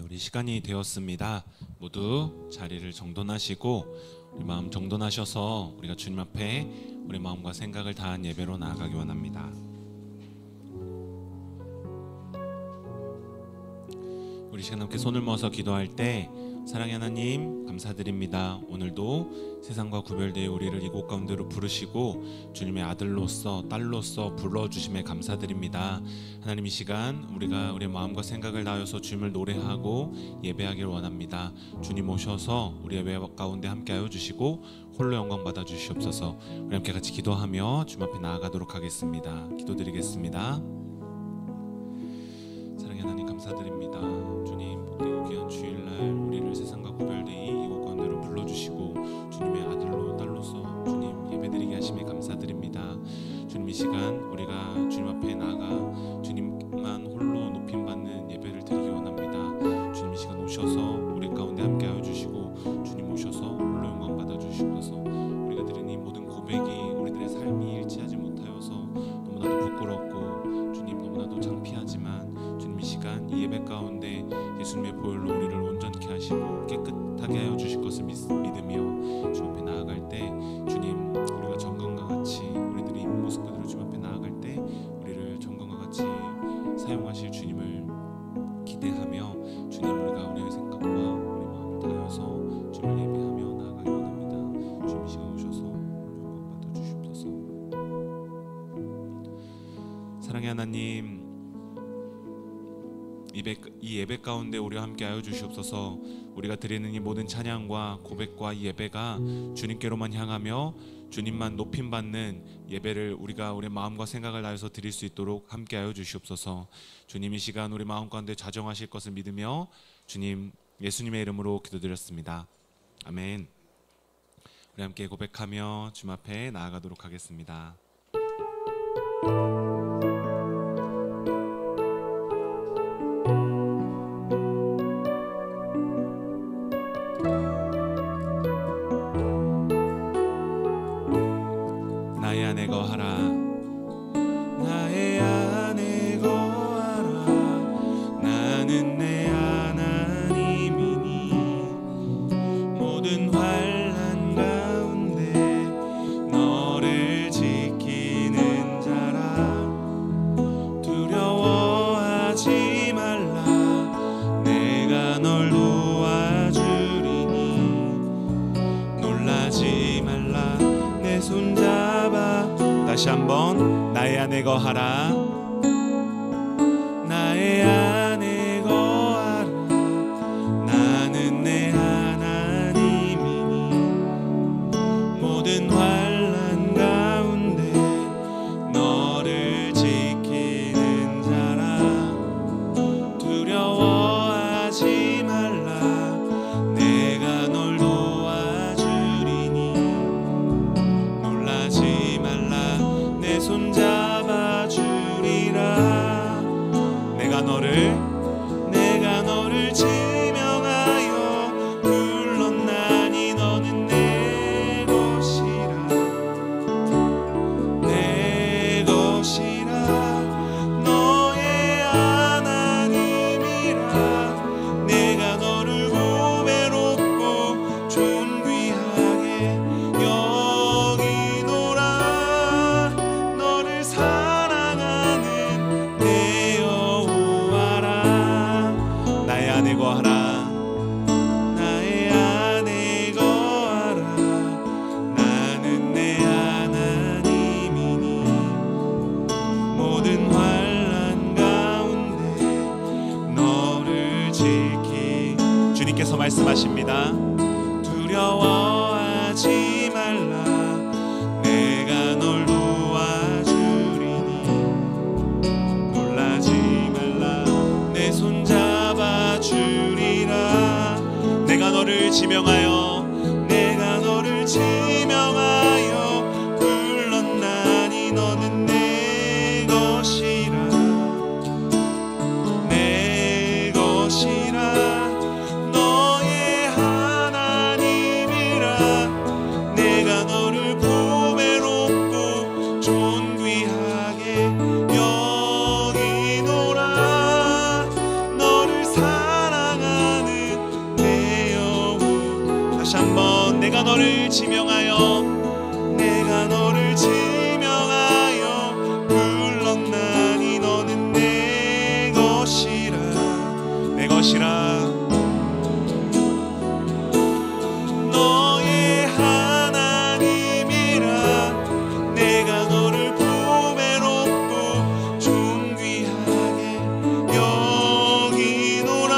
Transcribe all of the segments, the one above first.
우리 시간이 되었습니다. 모두 자리를 정돈하시고 우리 마음 정돈하셔서 우리가 주님 앞에 우리 마음과 생각을 다한 예배로 나아가기 원합니다. 우리 시간 함께 손을 모아서 기도할 때 사랑의 하나님 감사드립니다. 오늘도 세상과 구별되어 우리를 이곳 가운데로 부르시고 주님의 아들로서 딸로서 불러주심에 감사드립니다. 하나님, 이 시간 우리가 우리의 마음과 생각을 다하여서 주님을 노래하고 예배하길 원합니다. 주님 오셔서 우리의 예배 가운데 함께하여 주시고 홀로 영광 받아 주시옵소서. 우리 함께 같이 기도하며 주님 앞에 나아가도록 하겠습니다. 기도드리겠습니다. 사랑의 하나님 감사드립니다. 주님, 복되고 귀한 주일날 우리를 세상과 구별되이 이곳 가운데로 불러주시고 주님의 아들로 딸로서 주님 예배드리게 하심에 감사드립니다. 주님, 이 시간 우리가 주님 앞에 나아가 주님만 홀로 높임받는 예배를 드리기 원합니다. 주님, 이 시간 오셔서 우리 가운데 함께하여 주시고 주님 오셔서 홀로 영광 받아 주시옵소서. 우리가 드리는 이 모든 고백이 우리들의 삶이 일치하지 못하여서 너무나도 부끄럽고 주님 너무나도 창피하지만 주님, 이 시간 이 예배 가운데 예수님의 보혈로 우리를 온전케 하시고 깨끗하게 하여 주실 것을 믿으며 주 앞에 나아갈 때 주님, 우리가 정금과 같이 우리들이 있는 모습 그대로 주 앞에 나아갈 때 우리를 정금과 같이 사용하실 주님을 기대하며 주님, 우리가 우리의 생각과 우리 마음을 다하여서 주를 예배하며 나아가기 원합니다. 주님, 이 시간 오셔서 영광 받아 주시옵소서. 사랑의 하나님, 이 예배 가운데 우리와 함께하여 주시옵소서. 우리가 드리는 이 모든 찬양과 고백과 이 예배가 주님께로만 향하며 주님만 높임받는 예배를 우리가 우리 마음과 생각을 다해서 드릴 수 있도록 함께하여 주시옵소서. 주님, 이 시간 우리 마음 가운데 좌정하실 것을 믿으며 주님 예수님의 이름으로 기도드렸습니다. 아멘. 우리 함께 고백하며 주님 앞에 나아가도록 하겠습니다. 나의 안에 거하라, 나의 안에 거하라. 나는 내 하나님이니 모든 환난 가운데 너를 지키는 자라. 두려워하지 말라, 내가 널 도와주리니. 놀라지 말라, 내 손잡아. 다시 한번, 나의 안에 거하라, 나의 안에 거하라. 나는 내 하나님이니 모든 환난 가운데 너를 지키는 자라. 두려워하지 말라, 내가 널 도와주리니. 놀라지 말라, 내 손잡아 주리라. 내가 너를 지명하여 불렀나니 너는 내 것이라. 내 것이라, 너의 하나님이라. 내가 너를 보배롭고 존귀하게 여기노라. 너를 사랑하는 내 여호와라. 나의 안에 거하라, 나의 안에 거하라. 나는 내 하나님이니 모든 환난 가운데 너를 지키. 주님께서 말씀하십니다. 두려워하지 말라, 내가 널 도와주리니. 놀라지 말라, 내 손잡아 주리라. 내가 너를 지명하여, 내가 너를 지명하여 불렀나니 너는 내 것이라. 내 것이라, 너의 하나님이라. 내가 너를 보배롭고 존귀하게 여기노라. 너를 사랑하는 다시 한번 내가 너를 지명하여 불렀나니 너는 내 것이라 너의 하나님이라 내가 너를 보배롭고 존귀하게 여기노라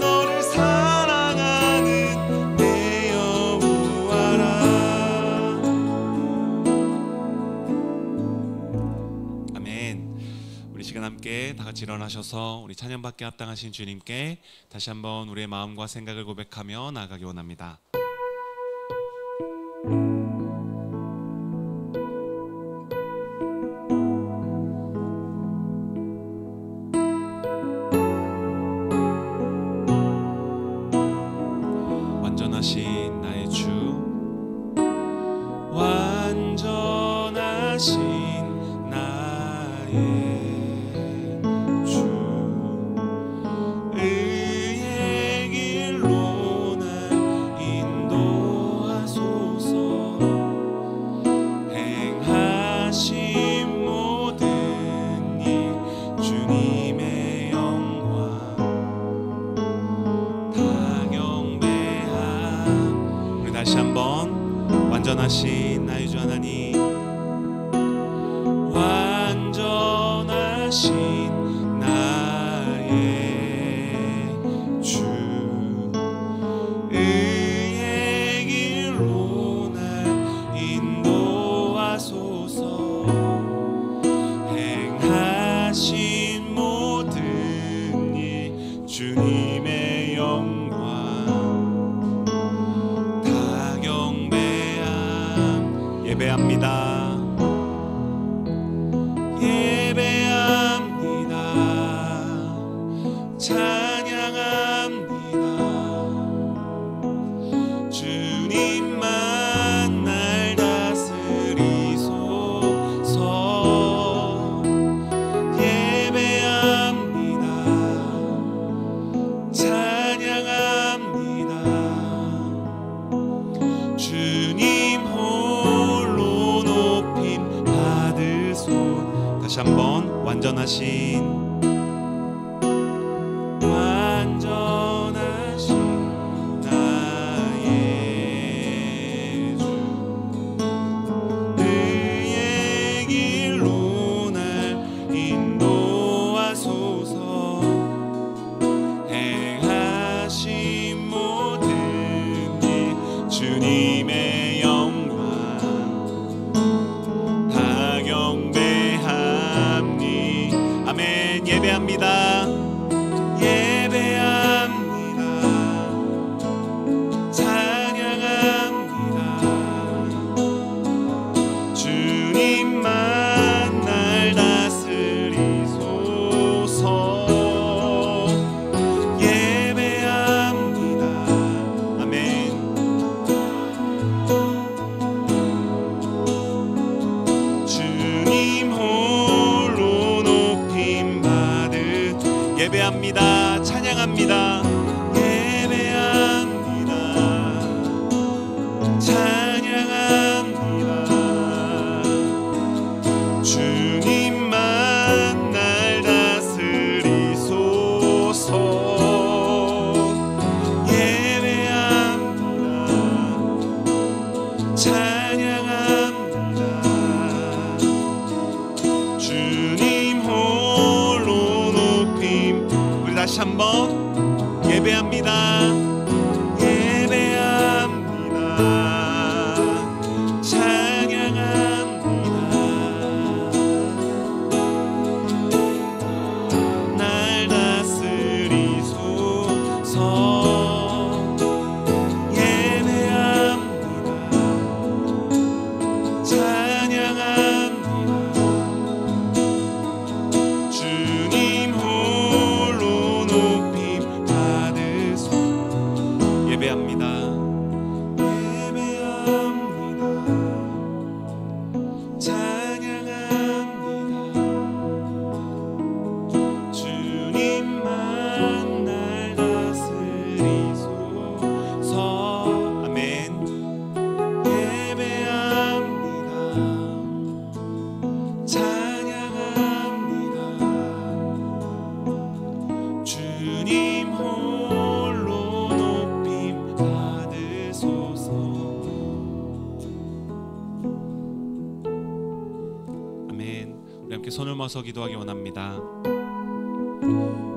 너를 사랑하는 내 여호와라. 아멘. 우리 시간 함께 다 같이 일어나셔서 우리 찬양받게 합당하신 주님께 다시 한번 우리의 마음과 생각을 고백하며 나아가기 원합니다. 완전하신 나의 주, 완전하신 나의 다시 한번 완전하신 나의 주 하나님, 완전하신 나의 주, 의의 길로 날 인도하소서. 행하신 모든 일 주님의 영광 예배합니다. 예배합니다. 찬양합니다. 주님만 날 다스리소서. 예배합니다. 찬양합니다. 주님 다시 한번 완전하신 나의 주, 의의 길로 날 인도하소서. 행하신 모든 일 주님의 영광 다 경배합니. 아멘. 예배합니다. 예배합니다. 찬양합니다. 주님만 날 다스리소서. 예배합니다. 아멘. 주님 홀로 높임 받으 예배합니다. 찬양합니다. 예배합니다. 찬양합니다. 주님만 날 다스리소서. 예배합니다. 찬양합니다. 주님 홀로 높임. 우리 다시 한번 예배합니다. 예배합니다. 찬양합니다. 날 다스리소서. 예배합니다. 찬양합니다. 주님 홀로 높임 받으소. 뛰어넘어서 기도하기 원합니다.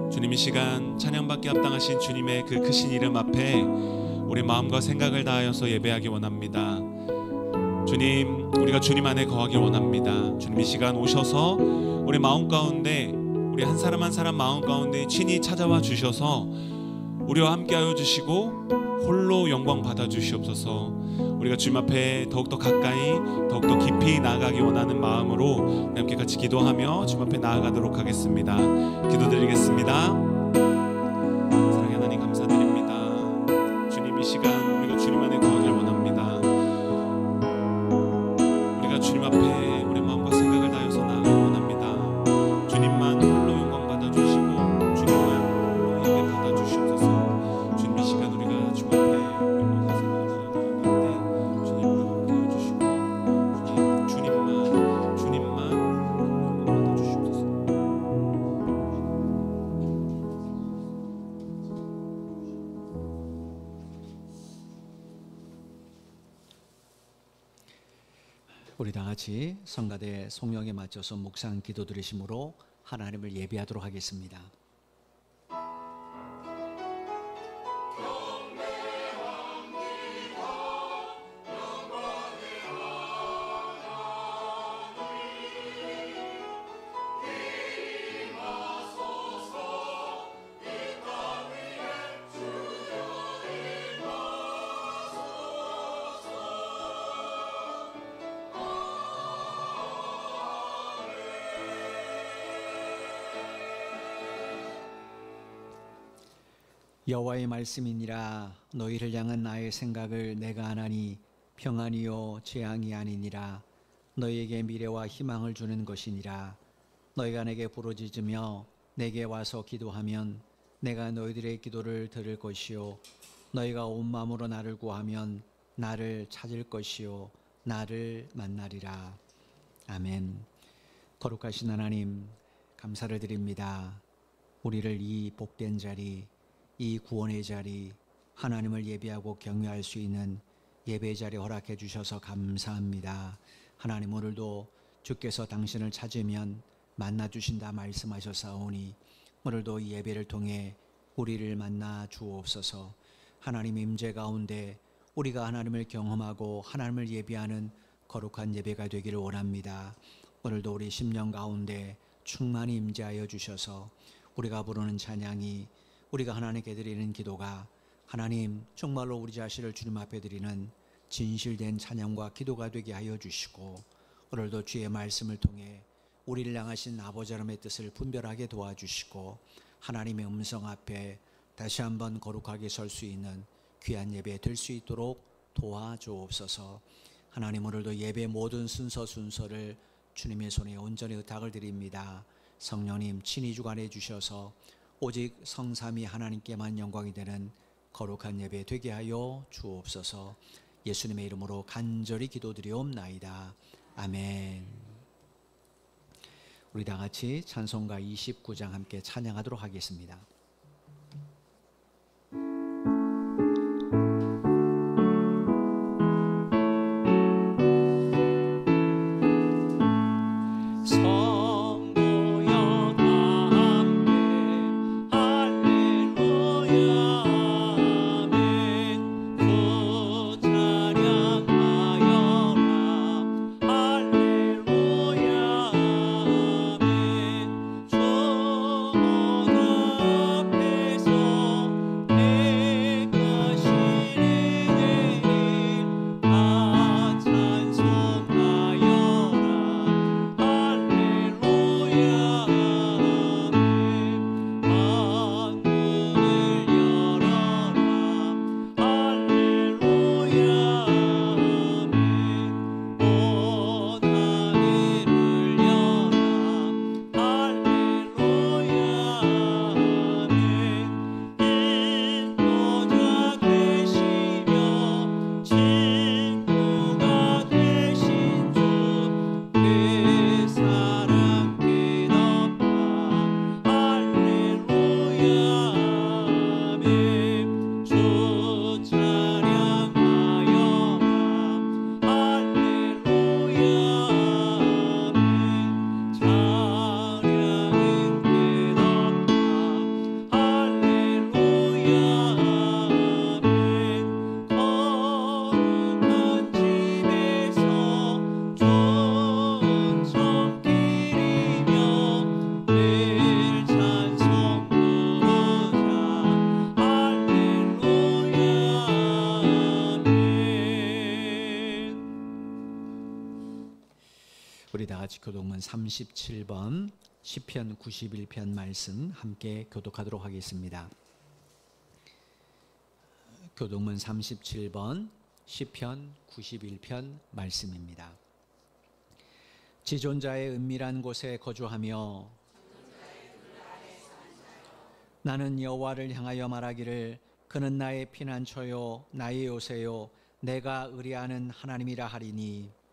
주님, 이 시간 찬양받기 합당하신 주님의 그 크신 이름 앞에 우리 마음과 생각을 다하여서 예배하기 원합니다. 주님, 우리가 주님 안에 거하기 원합니다. 주님, 이 시간 오셔서 우리 마음 가운데, 우리 한 사람 한 사람 마음 가운데 친히 찾아와 주셔서 우리와 함께하여 주시고 홀로 영광 받아 주시옵소서. 우리가 주님 앞에 더욱더 가까이, 더욱더 깊이 나아가기 원하는 마음으로 함께 같이 기도하며 주님 앞에 나아가도록 하겠습니다. 기도드리겠습니다. 사랑의 하나님, 감사드립니다. 주님, 이 시간 우리가 주님 안에 거하길 원합니다. 우리가 주님 앞에 우리 마음과 생각을 다해서 나아가기 원합니다. 주님만 홀로 영광 받아 주시고 주님만 홀로 예배 받아 주시옵소서. 주님, 이 시간 우리가 주님 앞에 우리 마음과 생각을 다하는데 주님, 우리가 함께 해주시고 주님만 영광 받아 주시옵소서. 우리 다 같이 성가대 송영에 맞춰서 묵상 기도 드리심으로 하나님을 예배하도록 하겠습니다. 여호와의 말씀이니라. 너희를 향한 나의 생각을 내가 아나니 평안이요 재앙이 아니니라. 너희에게 미래와 희망을 주는 것이니라. 너희가 내게 부르짖으며 내게 와서 기도하면 내가 너희들의 기도를 들을 것이요 너희가 온 마음으로 나를 구하면 나를 찾을 것이요 나를 만나리라. 아멘. 거룩하신 하나님, 감사를 드립니다. 우리를 이 복된 자리, 이 구원의 자리, 하나님을 예배하고 경외할 수 있는 예배 자리 허락해 주셔서 감사합니다. 하나님, 오늘도 주께서 당신을 찾으면 만나 주신다 말씀하셨사오니 오늘도 이 예배를 통해 우리를 만나 주옵소서. 하나님의 임재 가운데 우리가 하나님을 경험하고 하나님을 예배하는 거룩한 예배가 되기를 원합니다. 오늘도 우리 심령 가운데 충만히 임재하여 주셔서 우리가 부르는 찬양이, 우리가 하나님께 드리는 기도가 하나님 정말로 우리 자신을 주님 앞에 드리는 진실된 찬양과 기도가 되게 하여 주시고 오늘도 주의 말씀을 통해 우리를 향하신 아버지 하나님의 뜻을 분별하게 도와주시고 하나님의 음성 앞에 다시 한번 거룩하게 설 수 있는 귀한 예배 될 수 있도록 도와주옵소서. 하나님, 오늘도 예배 모든 순서를 주님의 손에 온전히 의탁을 드립니다. 성령님 친히 주관해 주셔서 오직 성삼위 하나님께만 영광이 되는 거룩한 예배 되게 하여 주옵소서. 예수님의 이름으로 간절히 기도드리옵나이다. 아멘. 우리 다 같이 찬송가 29장 함께 찬양하도록 하겠습니다. 할렐루야 우리 다 같이 교독문 37번 시편 91편 말씀 함께 교독하도록 하겠습니다. 교독문 37번 시편 91편 말씀입니다. 지존자의 은밀한 곳에 거주하며 나는 여호와를 향하여 말하기를 그는 나의 피난처요 나의 요새요 내가 의뢰하는 하나님이라 하리니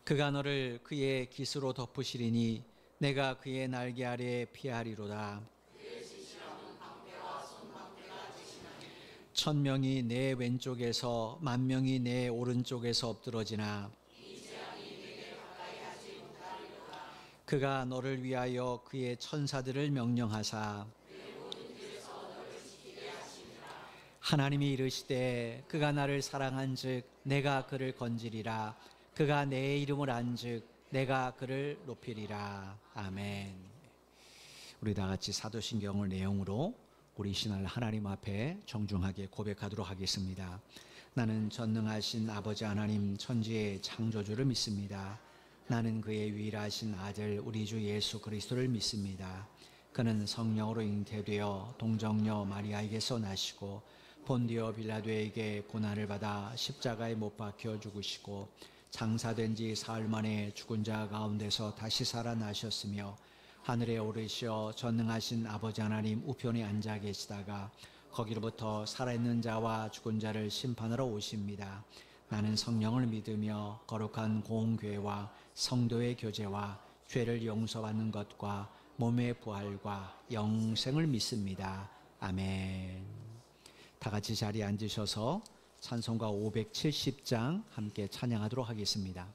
그가 너를 그의 깃으로 덮으시리니 내가 그의 날개 아래에 피하리로다. 천명이 내 왼쪽에서 만명이 내 오른쪽에서 엎드러지나 그가 너를 위하여 그의 천사들을 명령하사 하나님이 이르시되 그가 나를 사랑한즉 내가 그를 건지리라. 그가 내 이름을 안즉 내가 그를 높이리라. 아멘. 우리 다 같이 사도신경을 내용으로 우리 신할 하나님 앞에 정중하게 고백하도록 하겠습니다. 나는 전능하신 아버지 하나님 천지의 창조주를 믿습니다. 나는 그의 유일하신 아들 우리 주 예수 그리스도를 믿습니다. 그는 성령으로 잉태되어 동정녀 마리아에게서 나시고 본디오 빌라도에게 고난을 받아 십자가에 못 박혀 죽으시고 장사된 지 사흘 만에 죽은 자 가운데서 다시 살아나셨으며 하늘에 오르시어 전능하신 아버지 하나님 우편에 앉아 계시다가 거기로부터 살아있는 자와 죽은 자를 심판하러 오십니다. 나는 성령을 믿으며 거룩한 공교회와 성도의 교제와 죄를 용서받는 것과 몸의 부활과 영생을 믿습니다. 아멘. 다 같이 자리에 앉으셔서 찬송가 570장 함께 찬양하도록 하겠습니다.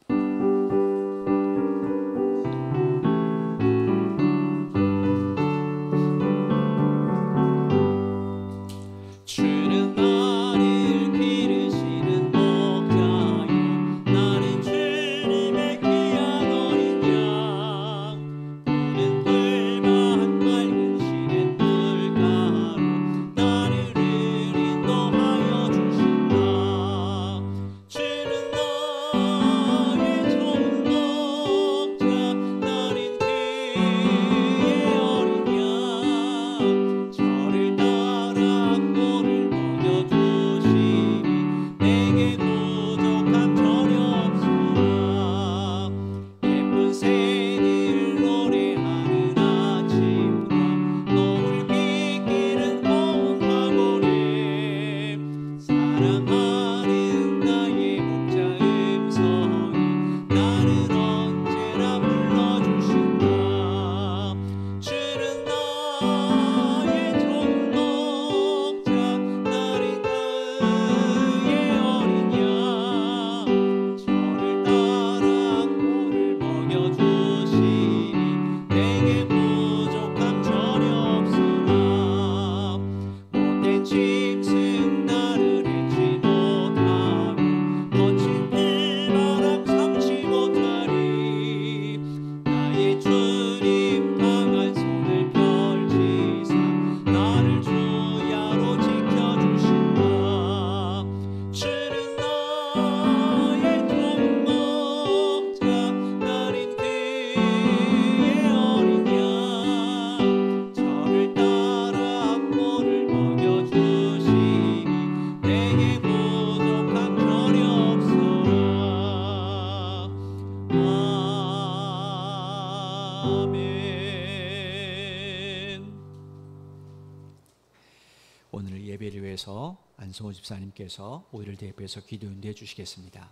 오늘 예배를 위해서 안성호 집사님께서 오일을 대표해서 기도 인도해 주시겠습니다.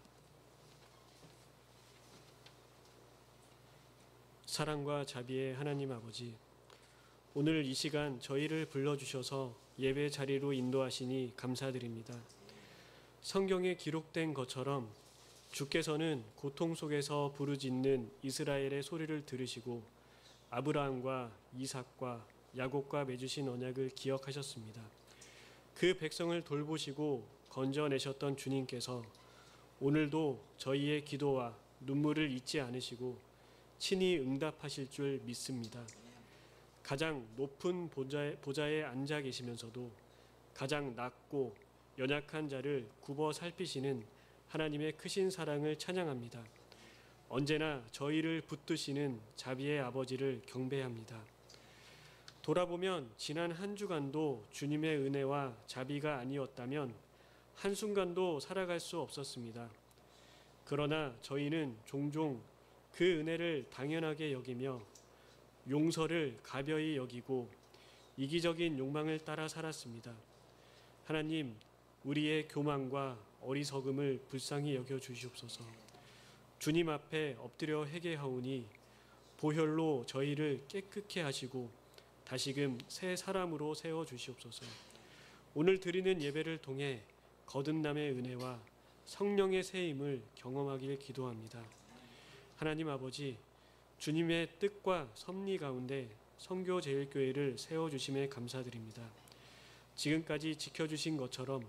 사랑과 자비의 하나님 아버지, 오늘 이 시간 저희를 불러주셔서 예배 자리로 인도하시니 감사드립니다. 성경에 기록된 것처럼 주께서는 고통 속에서 부르짖는 이스라엘의 소리를 들으시고 아브라함과 이삭과 야곱과 맺으신 언약을 기억하셨습니다. 그 백성을 돌보시고 건져내셨던 주님께서 오늘도 저희의 기도와 눈물을 잊지 않으시고 친히 응답하실 줄 믿습니다. 가장 높은 보좌에 앉아 계시면서도 가장 낮고 연약한 자를 굽어 살피시는 하나님의 크신 사랑을 찬양합니다. 언제나 저희를 붙드시는 자비의 아버지를 경배합니다. 돌아보면 지난 한 주간도 주님의 은혜와 자비가 아니었다면 한순간도 살아갈 수 없었습니다. 그러나 저희는 종종 그 은혜를 당연하게 여기며 용서를 가벼이 여기고 이기적인 욕망을 따라 살았습니다. 하나님, 우리의 교만과 어리석음을 불쌍히 여겨 주시옵소서. 주님 앞에 엎드려 회개하오니 보혈로 저희를 깨끗게 하시고 다시금 새 사람으로 세워 주시옵소서. 오늘 드리는 예배를 통해 거듭남의 은혜와 성령의 세임을 경험하길 기도합니다. 하나님 아버지, 주님의 뜻과 섭리 가운데 선교제일교회를 세워주심에 감사드립니다. 지금까지 지켜주신 것처럼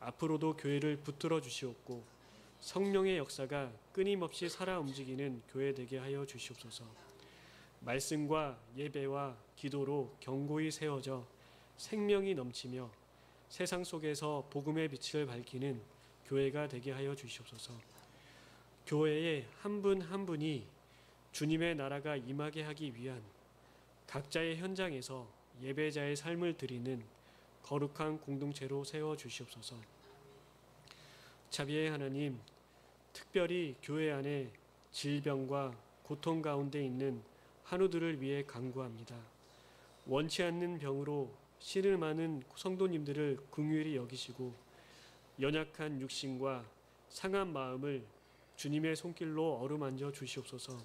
앞으로도 교회를 붙들어 주시옵고 성령의 역사가 끊임없이 살아 움직이는 교회 되게 하여 주시옵소서. 말씀과 예배와 기도로 견고히 세워져 생명이 넘치며 세상 속에서 복음의 빛을 밝히는 교회가 되게 하여 주시옵소서. 교회의 한 분 한 분이 주님의 나라가 임하게 하기 위한 각자의 현장에서 예배자의 삶을 드리는 거룩한 공동체로 세워 주시옵소서. 자비의 하나님, 특별히 교회 안에 질병과 고통 가운데 있는 한우들을 위해 간구합니다. 원치 않는 병으로 신음하는 성도님들을 긍휼히 여기시고 연약한 육신과 상한 마음을 주님의 손길로 어루만져 주시옵소서.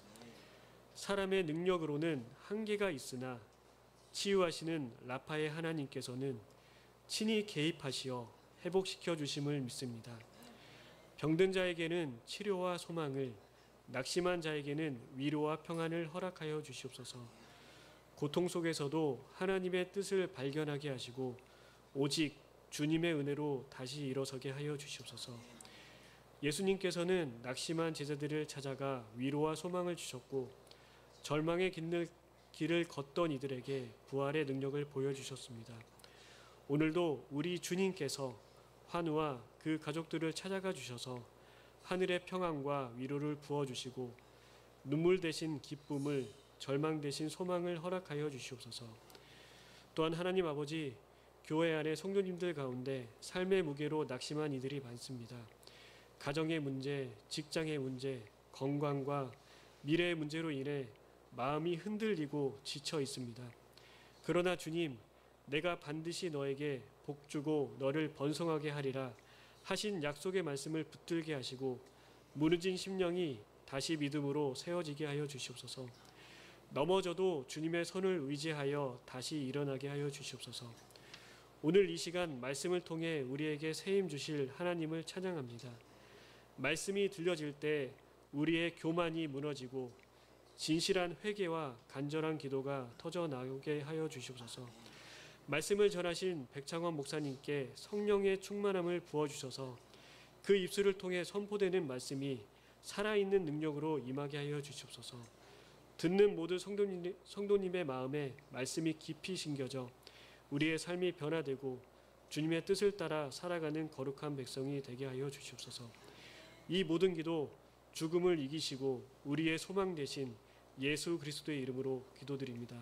사람의 능력으로는 한계가 있으나 치유하시는 라파의 하나님께서는 친히 개입하시어 회복시켜 주심을 믿습니다. 병든 자에게는 치료와 소망을, 낙심한 자에게는 위로와 평안을 허락하여 주시옵소서. 고통 속에서도 하나님의 뜻을 발견하게 하시고 오직 주님의 은혜로 다시 일어서게 하여 주시옵소서. 예수님께서는 낙심한 제자들을 찾아가 위로와 소망을 주셨고 절망의 길을 걷던 이들에게 부활의 능력을 보여주셨습니다. 오늘도 우리 주님께서 환우와 그 가족들을 찾아가 주셔서 하늘의 평안과 위로를 부어주시고 눈물 대신 기쁨을, 절망 대신 소망을 허락하여 주시옵소서. 또한 하나님 아버지, 교회 안의 성도님들 가운데 삶의 무게로 낙심한 이들이 많습니다. 가정의 문제, 직장의 문제, 건강과 미래의 문제로 인해 마음이 흔들리고 지쳐 있습니다. 그러나 주님, 내가 반드시 너에게 복주고 너를 번성하게 하리라 하신 약속의 말씀을 붙들게 하시고 무너진 심령이 다시 믿음으로 세워지게 하여 주시옵소서. 넘어져도 주님의 손을 의지하여 다시 일어나게 하여 주시옵소서. 오늘 이 시간 말씀을 통해 우리에게 세임 주실 하나님을 찬양합니다. 말씀이 들려질 때 우리의 교만이 무너지고 진실한 회개와 간절한 기도가 터져 나오게 하여 주시옵소서. 말씀을 전하신 백창원 목사님께 성령의 충만함을 부어주셔서 그 입술을 통해 선포되는 말씀이 살아있는 능력으로 임하게 하여 주시옵소서. 듣는 모든 성도님의 마음에 말씀이 깊이 심겨져 우리의 삶이 변화되고 주님의 뜻을 따라 살아가는 거룩한 백성이 되게 하여 주시옵소서. 이 모든 기도 죽음을 이기시고 우리의 소망 되신 예수 그리스도의 이름으로 기도드립니다.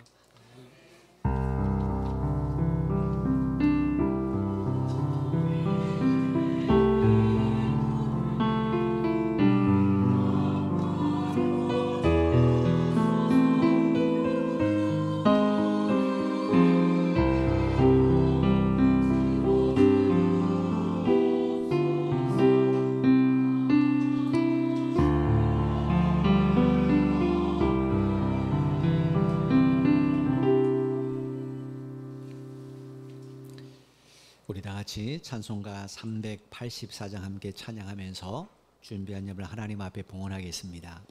우리 다 같이 찬송가 384장 함께 찬양하면서 준비한 예물을 하나님 앞에 봉헌하겠습니다.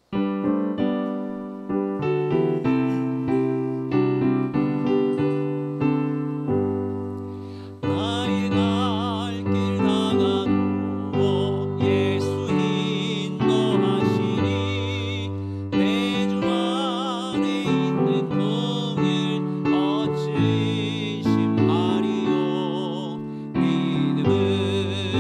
믿음을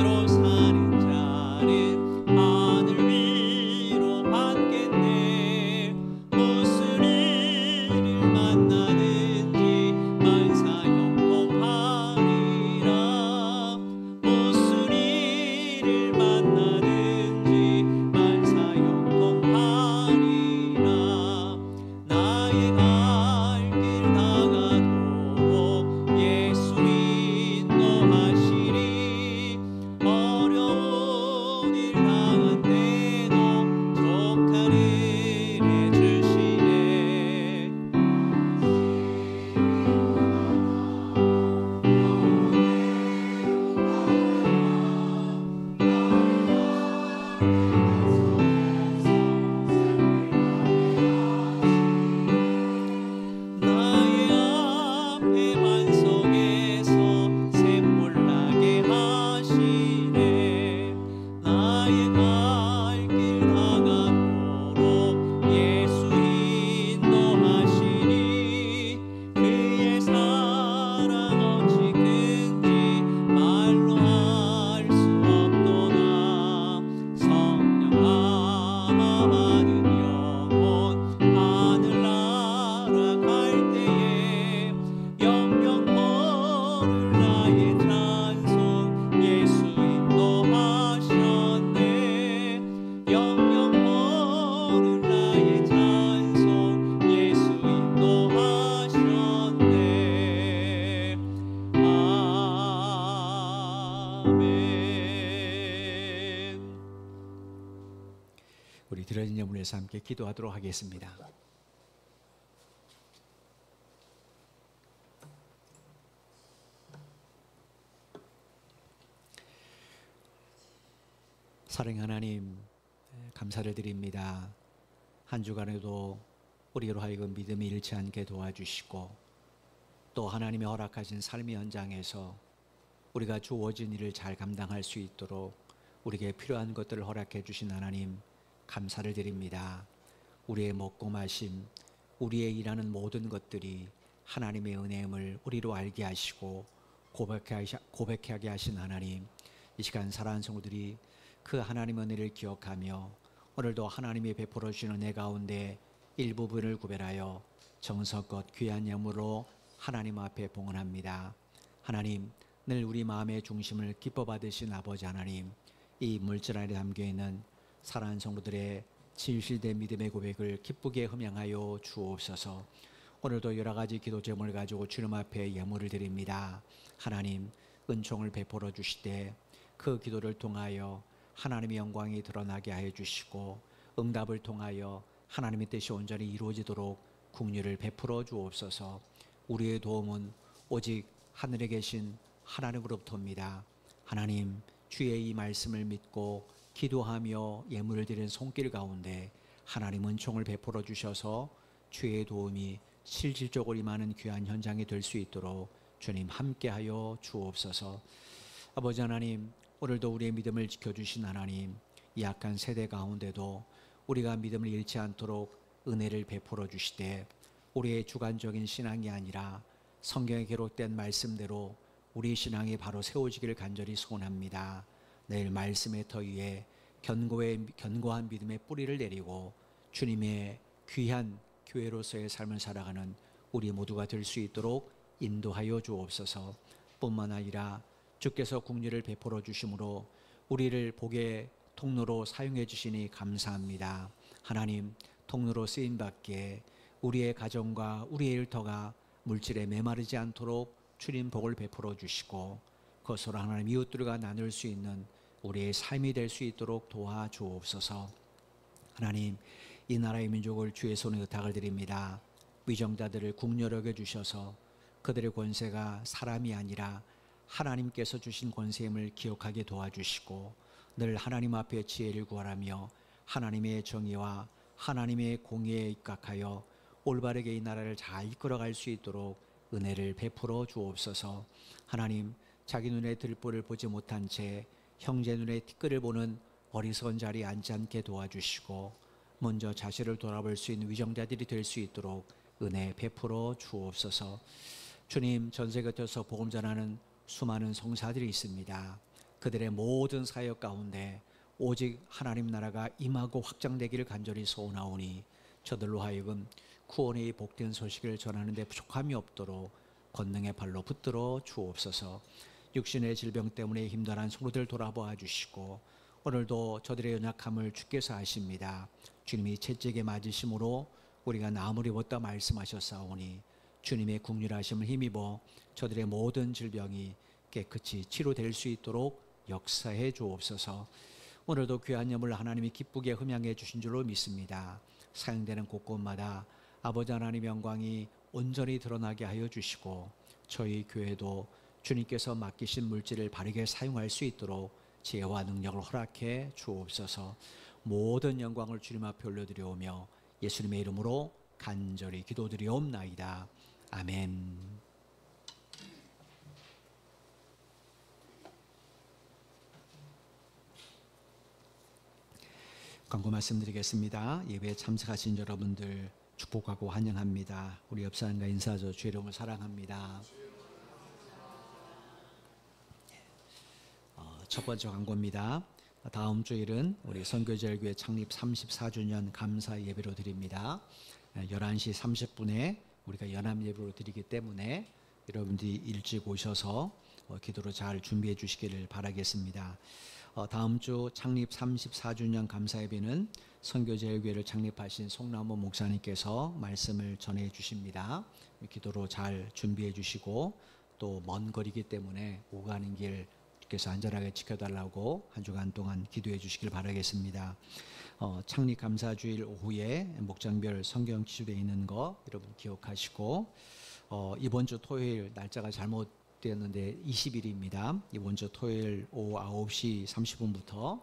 이름을 위해서 함께 기도하도록 하겠습니다. 사랑하는 하나님, 감사를 드립니다. 한 주간에도 우리로 하여금 믿음이 잃지 않게 도와주시고 또 하나님의 허락하신 삶의 현장에서 우리가 주어진 일을 잘 감당할 수 있도록 우리에게 필요한 것들을 허락해 주신 하나님, 감사를 드립니다. 우리의 먹고 마심, 우리의 일하는 모든 것들이 하나님의 은혜임을 우리로 알게 하시고 고백하게 하신 하나님, 이 시간 사랑하는 성도들이 그 하나님의 은혜를 기억하며 오늘도 하나님이 베풀어 주시는 은혜 가운데 일부분을 구별하여 정성껏 귀한 예물로 하나님 앞에 봉헌합니다. 하나님, 늘 우리 마음의 중심을 기뻐 받으신 아버지 하나님, 이 물질 안에 담겨있는 사랑하는 성도들의 진실된 믿음의 고백을 기쁘게 흠양하여 주옵소서. 오늘도 여러 가지 기도 제목을 가지고 주님 앞에 예물을 드립니다. 하나님, 은총을 베풀어 주시되 그 기도를 통하여 하나님의 영광이 드러나게 하여 주시고 응답을 통하여 하나님의 뜻이 온전히 이루어지도록 긍휼을 베풀어 주옵소서. 우리의 도움은 오직 하늘에 계신 하나님으로부터입니다. 하나님, 주의 이 말씀을 믿고 기도하며 예물을 드리는 손길 가운데 하나님 은총을 베풀어 주셔서 주의 도움이 실질적으로 임하는 귀한 현장이 될 수 있도록 주님 함께하여 주옵소서. 아버지 하나님, 오늘도 우리의 믿음을 지켜주신 하나님, 이 약한 세대 가운데도 우리가 믿음을 잃지 않도록 은혜를 베풀어 주시되 우리의 주관적인 신앙이 아니라 성경에 기록된 말씀대로 우리 신앙이 바로 세워지기를 간절히 소원합니다. 내일 말씀의 터 위에 견고한 믿음의 뿌리를 내리고 주님의 귀한 교회로서의 삶을 살아가는 우리 모두가 될 수 있도록 인도하여 주옵소서. 뿐만 아니라 주께서 긍휼을 베풀어 주심으로 우리를 복의 통로로 사용해 주시니 감사합니다. 하나님, 통로로 쓰임 받기에 우리의 가정과 우리의 일터가 물질에 메마르지 않도록 주님 복을 베풀어 주시고 그것으로 하나님 이웃들과 나눌 수 있는 우리의 삶이 될 수 있도록 도와주옵소서. 하나님, 이 나라의 민족을 주의 손에 의탁을 드립니다. 위정자들을 국률 여겨 주셔서 그들의 권세가 사람이 아니라 하나님께서 주신 권세임을 기억하게 도와주시고 늘 하나님 앞에 지혜를 구하라며 하나님의 정의와 하나님의 공의에 입각하여 올바르게 이 나라를 잘 이끌어갈 수 있도록 은혜를 베풀어 주옵소서. 하나님, 자기 눈에 들보를 보지 못한 채 형제 눈에 티끌을 보는 어리석은 자리에 앉지 않게 도와주시고 먼저 자신을 돌아볼 수 있는 위정자들이 될 수 있도록 은혜 베풀어 주옵소서. 주님, 전세 곁에서 복음 전하는 수많은 성사들이 있습니다. 그들의 모든 사역 가운데 오직 하나님 나라가 임하고 확장되기를 간절히 소원하오니 저들로 하여금 구원의 복된 소식을 전하는 데 부족함이 없도록 권능의 발로 붙들어 주옵소서. 육신의 질병 때문에 힘들어하는 성도들 돌아보아 주시고 오늘도 저들의 연약함을 주께서 아십니다. 주님이 채찍에 맞으심으로 우리가 나무를 입었다 말씀하셨사오니 주님의 긍휼하심을 힘입어 저들의 모든 질병이 깨끗이 치료될 수 있도록 역사해 주옵소서. 오늘도 귀한 예물을 하나님이 기쁘게 흠양해 주신 줄로 믿습니다. 사용되는 곳곳마다 아버지 하나님의 영광이 온전히 드러나게 하여 주시고 저희 교회도 주님께서 맡기신 물질을 바르게 사용할 수 있도록 지혜와 능력을 허락해 주옵소서. 모든 영광을 주님 앞에 올려드려오며 예수님의 이름으로 간절히 기도드리옵나이다. 아멘. 광고 말씀드리겠습니다. 예배에 참석하신 여러분들 축복하고 환영합니다. 우리 옆 사람과 인사하죠. 주의 이름을 사랑합니다. 첫 번째 광고입니다. 다음 주일은 우리 선교제일교회 창립 34주년 감사 예배로 드립니다. 11시 30분에 우리가 연합 예배로 드리기 때문에 여러분들이 일찍 오셔서 기도로 잘 준비해 주시기를 바라겠습니다. 다음 주 창립 34주년 감사 예배는 선교제일교회를 창립하신 송남호 목사님께서 말씀을 전해 주십니다. 기도로 잘 준비해 주시고 또 먼 거리기 때문에 오가는 길 주께서 안전하게 지켜달라고 한 주간 동안 기도해 주시길 바라겠습니다. 창립 감사주일 오후에 목장별 성경 기술에 있는 거 여러분 기억하시고 이번 주 토요일 날짜가 잘못되었는데 20일입니다. 이번 주 토요일 오후 9시 30분부터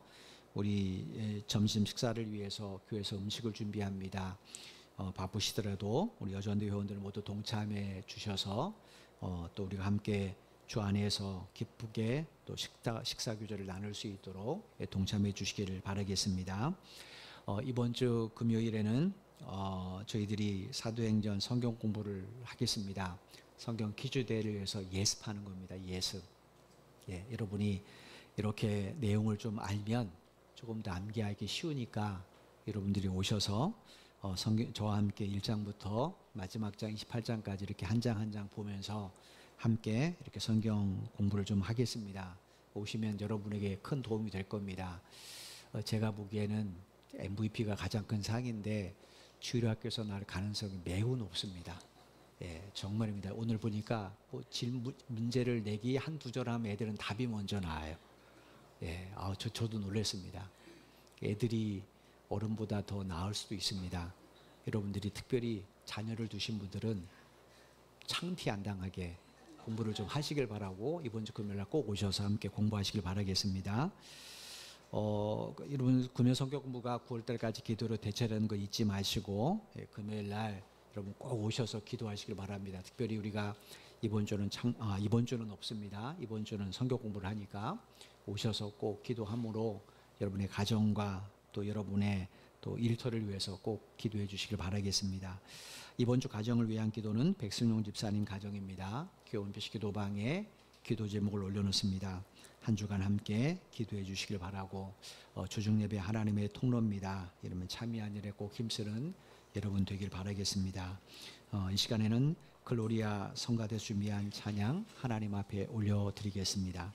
우리 점심 식사를 위해서 교회에서 음식을 준비합니다. 바쁘시더라도 우리 여전대 회원들 모두 동참해 주셔서 또 우리가 함께 주 안에서 기쁘게 또 식사 교제를 나눌 수 있도록 동참해 주시기를 바라겠습니다. 이번 주 금요일에는 저희들이 사도행전 성경 공부를 하겠습니다. 성경 퀴즈 대회를 위해서 예습하는 겁니다. 예습. 예, 여러분이 이렇게 내용을 좀 알면 조금 더 암기하기 쉬우니까 여러분들이 오셔서 저와 함께 1장부터 마지막 장 28장까지 이렇게 한 장 한 장 보면서 함께 이렇게 성경 공부를 좀 하겠습니다. 오시면 여러분에게 큰 도움이 될 겁니다. 제가 보기에는 MVP가 가장 큰 상인데 주일학교에서 나올 가능성이 매우 높습니다. 예, 정말입니다. 오늘 보니까 문제를 내기 한두 절 하면 애들은 답이 먼저 나와요. 예, 저도 놀랐습니다. 애들이 어른보다 더 나을 수도 있습니다. 여러분들이 특별히 자녀를 두신 분들은 창피 안 당하게 공부를 좀 하시길 바라고 이번 주 금요일 날 꼭 오셔서 함께 공부하시길 바라겠습니다. 여러분 금요 성경 공부가 9월 달까지 기도로 대체되는 거 잊지 마시고 금요일 날 여러분 꼭 오셔서 기도하시길 바랍니다. 특별히 우리가 이번 주는 없습니다. 이번 주는 성경 공부를 하니까 오셔서 꼭 기도함으로 여러분의 가정과 또 여러분의 또 일터를 위해서 꼭 기도해 주시길 바라겠습니다. 이번 주 가정을 위한 기도는 백승용 집사님 가정입니다. 교회 온피시 기도방에 기도 제목을 올려놓습니다. 한 주간 함께 기도해 주시길 바라고 주중 예배 하나님의 통로입니다. 이러면 참여한 일에 꼭 힘쓰는 여러분 되길 바라겠습니다. 이 시간에는 글로리아 성가대 준비한 찬양 하나님 앞에 올려드리겠습니다.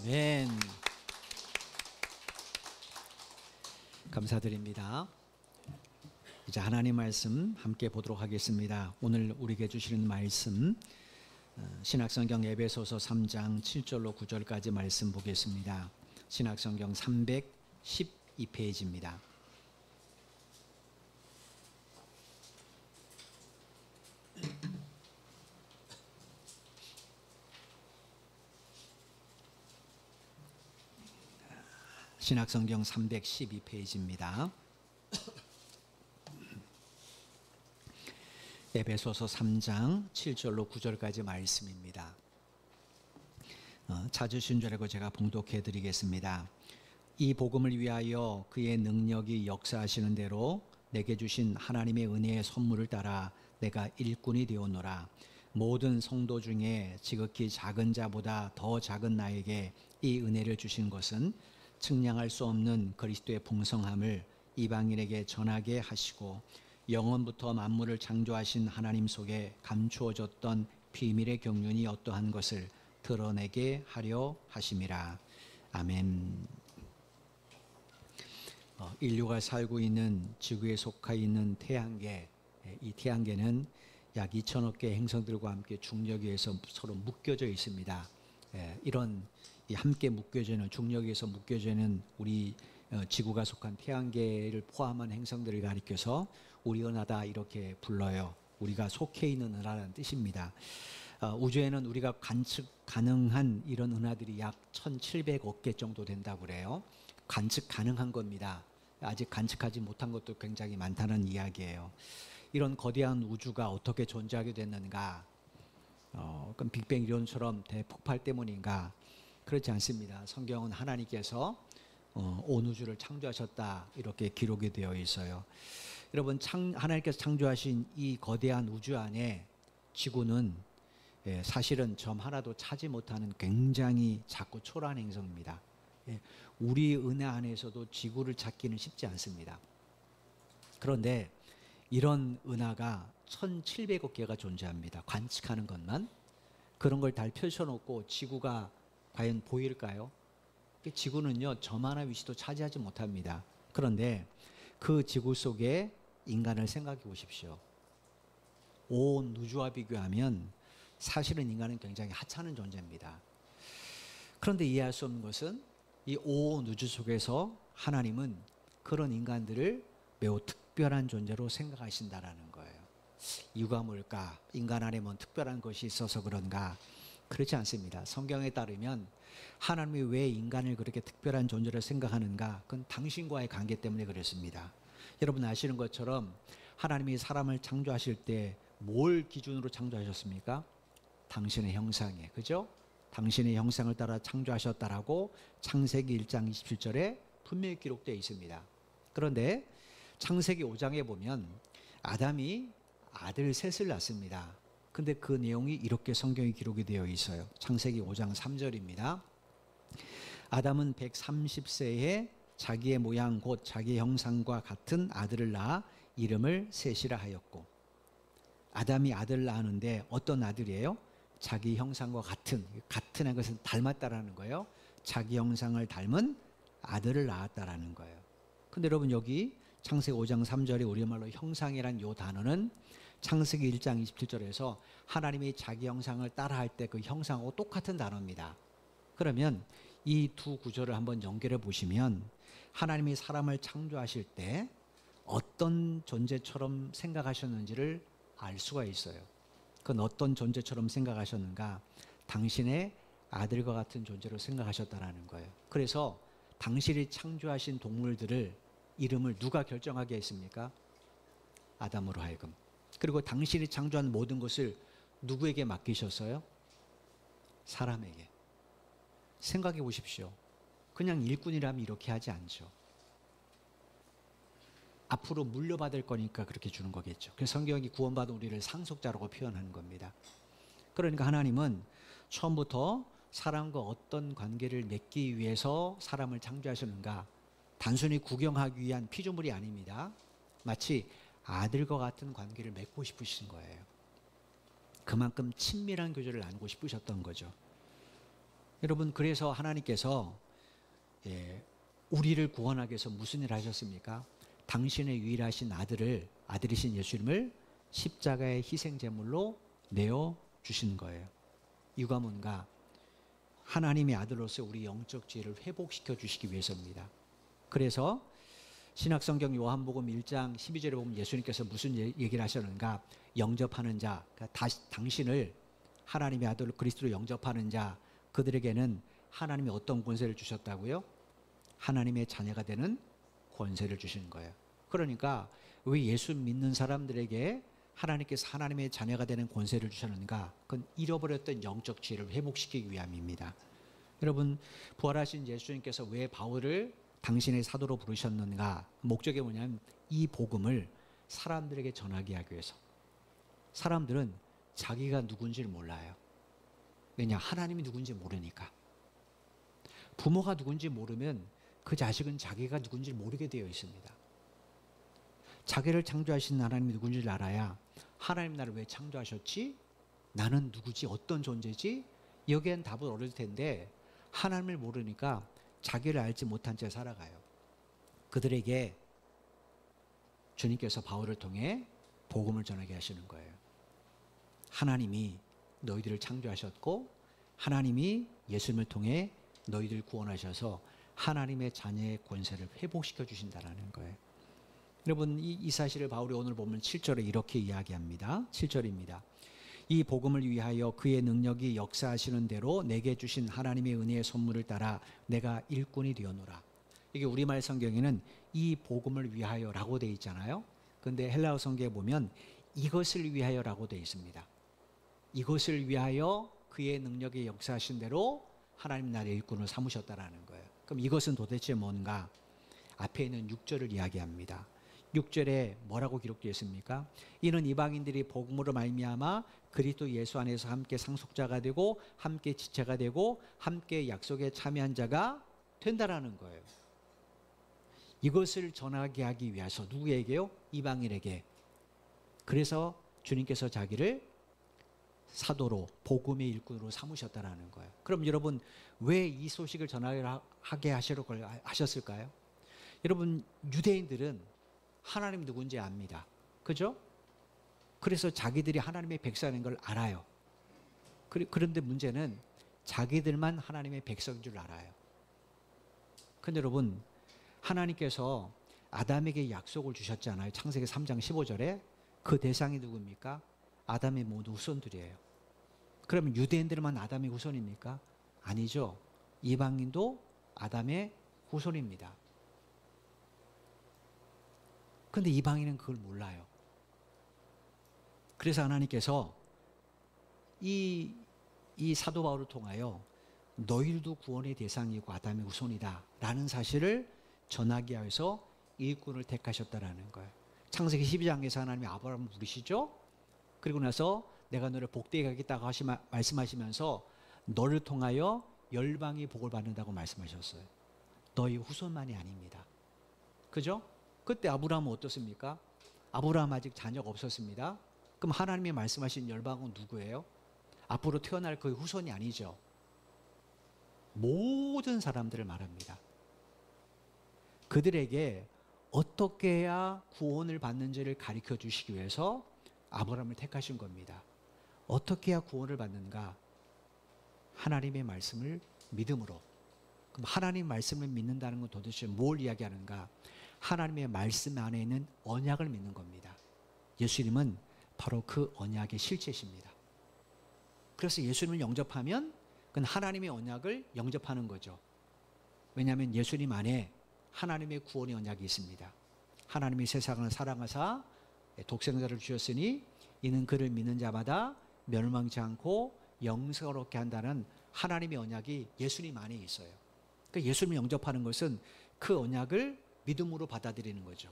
아멘. 감사드립니다. 이제 하나님 말씀 함께 보도록 하겠습니다. 오늘 우리에게 주시는 말씀 신약성경 에베소서 3장 7절로 9절까지 말씀 보겠습니다. 신약성경 312페이지입니다. 신약성경 312페이지입니다. 에베소서 3장 7절로 9절까지 말씀입니다. 찾으신 줄 알고 제가 봉독해 드리겠습니다. 이 복음을 위하여 그의 능력이 역사하시는 대로 내게 주신 하나님의 은혜의 선물을 따라 내가 일꾼이 되었노라. 모든 성도 중에 지극히 작은 자보다 더 작은 나에게 이 은혜를 주신 것은 측량할 수 없는 그리스도의 풍성함을 이방인에게 전하게 하시고 영원부터 만물을 창조하신 하나님 속에 감추어졌던 비밀의 경륜이 어떠한 것을 드러내게 하려 하심이라. 아멘. 인류가 살고 있는 지구에 속해 있는 태양계, 이 태양계는 약 2천억 개의 행성들과 함께 중력에서 서로 묶여져 있습니다. 이런 함께 묶여지는 중력에서 묶여지는 우리 지구가 속한 태양계를 포함한 행성들을 가리켜서 우리 은하다 이렇게 불러요. 우리가 속해 있는 은하라는 뜻입니다. 우주에는 우리가 관측 가능한 이런 은하들이 약 1,700억 개 정도 된다고 그래요. 관측 가능한 겁니다. 아직 관측하지 못한 것도 굉장히 많다는 이야기예요. 이런 거대한 우주가 어떻게 존재하게 됐는가? 그럼 빅뱅 이론처럼 대폭발 때문인가? 그렇지 않습니다. 성경은 하나님께서 온 우주를 창조하셨다 이렇게 기록이 되어 있어요. 여러분, 하나님께서 창조하신 이 거대한 우주 안에 지구는 사실은 점 하나도 차지 못하는 굉장히 작고 초라한 행성입니다. 우리 은하 안에서도 지구를 찾기는 쉽지 않습니다. 그런데 이런 은하가 1,700억 개가 존재합니다. 관측하는 것만. 그런 걸 다 펼쳐놓고 지구가 과연 보일까요? 지구는요, 점 하나 위치도 차지하지 못합니다. 그런데 그 지구 속에 인간을 생각해 보십시오. 온 우주와 비교하면 사실은 인간은 굉장히 하찮은 존재입니다. 그런데 이해할 수 없는 것은 이 온 우주 속에서 하나님은 그런 인간들을 매우 특별한 존재로 생각하신다라는 거예요. 이유가 뭘까? 인간 안에 뭔 특별한 것이 있어서 그런가? 그렇지 않습니다. 성경에 따르면 하나님이 왜 인간을 그렇게 특별한 존재로 생각하는가? 그건 당신과의 관계 때문에 그렇습니다. 여러분 아시는 것처럼 하나님이 사람을 창조하실 때 뭘 기준으로 창조하셨습니까? 당신의 형상에, 그죠? 당신의 형상을 따라 창조하셨다라고 창세기 1장 27절에 분명히 기록되어 있습니다. 그런데 창세기 5장에 보면 아담이 아들 셋을 낳습니다. 근데 그 내용이 이렇게 성경에 기록이 되어 있어요. 창세기 5장 3절입니다. 아담은 130세에 자기의 모양 곧 자기의 형상과 같은 아들을 낳아 이름을 셋이라 하였고, 아담이 아들을 낳았는데 어떤 아들이에요? 자기 형상과 같은 것은 닮았다라는 거예요. 자기 형상을 닮은 아들을 낳았다라는 거예요. 근데 여러분 여기 창세기 5장 3절에 우리말로 형상이란 이 단어는 창세기 1장 27절에서 하나님이 자기 형상을 따라할 때 그 형상하고 똑같은 단어입니다. 그러면 이 두 구절을 한번 연결해 보시면 하나님이 사람을 창조하실 때 어떤 존재처럼 생각하셨는지를 알 수가 있어요. 그건 어떤 존재처럼 생각하셨는가? 당신의 아들과 같은 존재로 생각하셨다라는 거예요. 그래서 당신이 창조하신 동물들을 이름을 누가 결정하게 했습니까? 아담으로 하여금. 그리고 당신이 창조한 모든 것을 누구에게 맡기셨어요? 사람에게. 생각해 보십시오. 그냥 일꾼이라면 이렇게 하지 않죠. 앞으로 물려받을 거니까 그렇게 주는 거겠죠. 그래서 성경이 구원받은 우리를 상속자라고 표현하는 겁니다. 그러니까 하나님은 처음부터 사람과 어떤 관계를 맺기 위해서 사람을 창조하셨는가? 단순히 구경하기 위한 피조물이 아닙니다. 마치 아들과 같은 관계를 맺고 싶으신 거예요. 그만큼 친밀한 교제를 나누고 싶으셨던 거죠. 여러분, 그래서 하나님께서 우리를 구원하기 위해서 무슨 일을 하셨습니까? 당신의 유일하신 아들이신 예수님을 십자가의 희생제물로 내어주신 거예요. 이유가 뭔가? 하나님의 아들로서 우리 영적 지혜를 회복시켜 주시기 위해서입니다. 그래서 신약성경 요한복음 1장 12절에 보면 예수님께서 무슨 얘기를 하셨는가? 영접하는 자, 그러니까 당신을 하나님의 아들 그리스도로 영접하는 자, 그들에게는 하나님이 어떤 권세를 주셨다고요? 하나님의 자녀가 되는 권세를 주시는 거예요. 그러니까 왜 예수 믿는 사람들에게 하나님께서 하나님의 자녀가 되는 권세를 주셨는가? 그건 잃어버렸던 영적 지혜를 회복시키기 위함입니다. 여러분, 부활하신 예수님께서 왜 바울을 당신의 사도로 부르셨는가? 목적이 뭐냐면 이 복음을 사람들에게 전하게 하기 위해서. 사람들은 자기가 누군지를 몰라요. 왜냐? 하나님이 누군지 모르니까. 부모가 누군지 모르면 그 자식은 자기가 누군지 모르게 되어 있습니다. 자기를 창조하신 하나님이 누군지를 알아야 하나님 나를 왜 창조하셨지? 나는 누구지? 어떤 존재지? 여기엔 답을 얻을 텐데 하나님을 모르니까 자기를 알지 못한 채 살아가요. 그들에게 주님께서 바울을 통해 복음을 전하게 하시는 거예요. 하나님이 너희들을 창조하셨고 하나님이 예수님을 통해 너희들을 구원하셔서 하나님의 자녀의 권세를 회복시켜 주신다는 거예요. 여러분, 이 사실을 바울이 오늘 보면 7절에 이렇게 이야기합니다. 7절입니다. 이 복음을 위하여 그의 능력이 역사하시는 대로 내게 주신 하나님의 은혜의 선물을 따라 내가 일꾼이 되었노라. 이게 우리말 성경에는 이 복음을 위하여라고 되어 있잖아요. 그런데 헬라어 성경에 보면 이것을 위하여라고 되어 있습니다. 이것을 위하여 그의 능력이 역사하신 대로 하나님 나라의 일꾼을 삼으셨다라는 거예요. 그럼 이것은 도대체 뭔가? 앞에 있는 6절을 이야기합니다. 6절에 뭐라고 기록되어 있습니까? 이는 이방인들이 복음으로 말미암아 그리스도 예수 안에서 함께 상속자가 되고 함께 지체가 되고 함께 약속에 참여한 자가 된다라는 거예요. 이것을 전하게 하기 위해서 누구에게요? 이방인에게. 그래서 주님께서 자기를 사도로 복음의 일꾼으로 삼으셨다라는 거예요. 그럼 여러분, 왜 이 소식을 전하게 하셨을까요? 여러분, 유대인들은 하나님 누군지 압니다. 그죠? 그래서 자기들이 하나님의 백성인 걸 알아요. 그런데 문제는 자기들만 하나님의 백성인 줄 알아요. 근데 여러분, 하나님께서 아담에게 약속을 주셨잖아요. 창세기 3장 15절에. 그 대상이 누굽니까? 아담의 모두 후손들이에요. 그러면 유대인들만 아담의 후손입니까? 아니죠. 이방인도 아담의 후손입니다. 그런데 이방인은 그걸 몰라요. 그래서 하나님께서 이 사도 바울을 통하여 너희들도 구원의 대상이고 아담의 후손이다 라는 사실을 전하기 위해서 일꾼을 택하셨다라는 거예요. 창세기 12장에서 하나님이 아브라함을 부르시죠. 그리고 나서 내가 너를 복되게 하겠다고 말씀하시면서 너를 통하여 열방이 복을 받는다고 말씀하셨어요. 너희 후손만이 아닙니다. 그죠? 그때 아브라함은 어떻습니까? 아브라함 아직 자녀가 없었습니다. 그럼 하나님이 말씀하신 열방은 누구예요? 앞으로 태어날 그의 후손이 아니죠. 모든 사람들을 말합니다. 그들에게 어떻게 해야 구원을 받는지를 가르쳐 주시기 위해서 아브라함을 택하신 겁니다. 어떻게 해야 구원을 받는가? 하나님의 말씀을 믿음으로. 그럼 하나님 말씀을 믿는다는 건 도대체 뭘 이야기하는가? 하나님의 말씀 안에 있는 언약을 믿는 겁니다. 예수님은 바로 그 언약의 실체십니다. 그래서 예수님을 영접하면 그건 하나님의 언약을 영접하는 거죠. 왜냐하면 예수님 안에 하나님의 구원의 언약이 있습니다. 하나님이 세상을 사랑하사 독생자를 주셨으니 이는 그를 믿는 자마다 멸망치 않고 영생롭게 한다는 하나님의 언약이 예수님 안에 있어요. 그러니까 예수님을 영접하는 것은 그 언약을 믿음으로 받아들이는 거죠.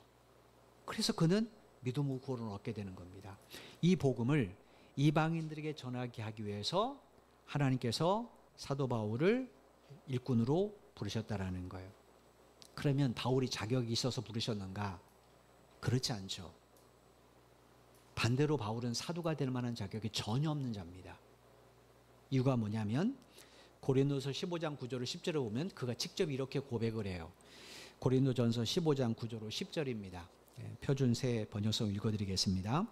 그래서 그는 믿음으로 구원을 얻게 되는 겁니다. 이 복음을 이방인들에게 전하게 하기 위해서 하나님께서 사도 바울을 일꾼으로 부르셨다라는 거예요. 그러면 바울이 자격이 있어서 부르셨는가? 그렇지 않죠. 반대로 바울은 사도가 될 만한 자격이 전혀 없는 자입니다. 이유가 뭐냐면 고린도서 15장 9절을 10절에 보면 그가 직접 이렇게 고백을 해요. 고린도전서 15장 9절로 10절입니다. 표준 새 번역성 읽어드리겠습니다.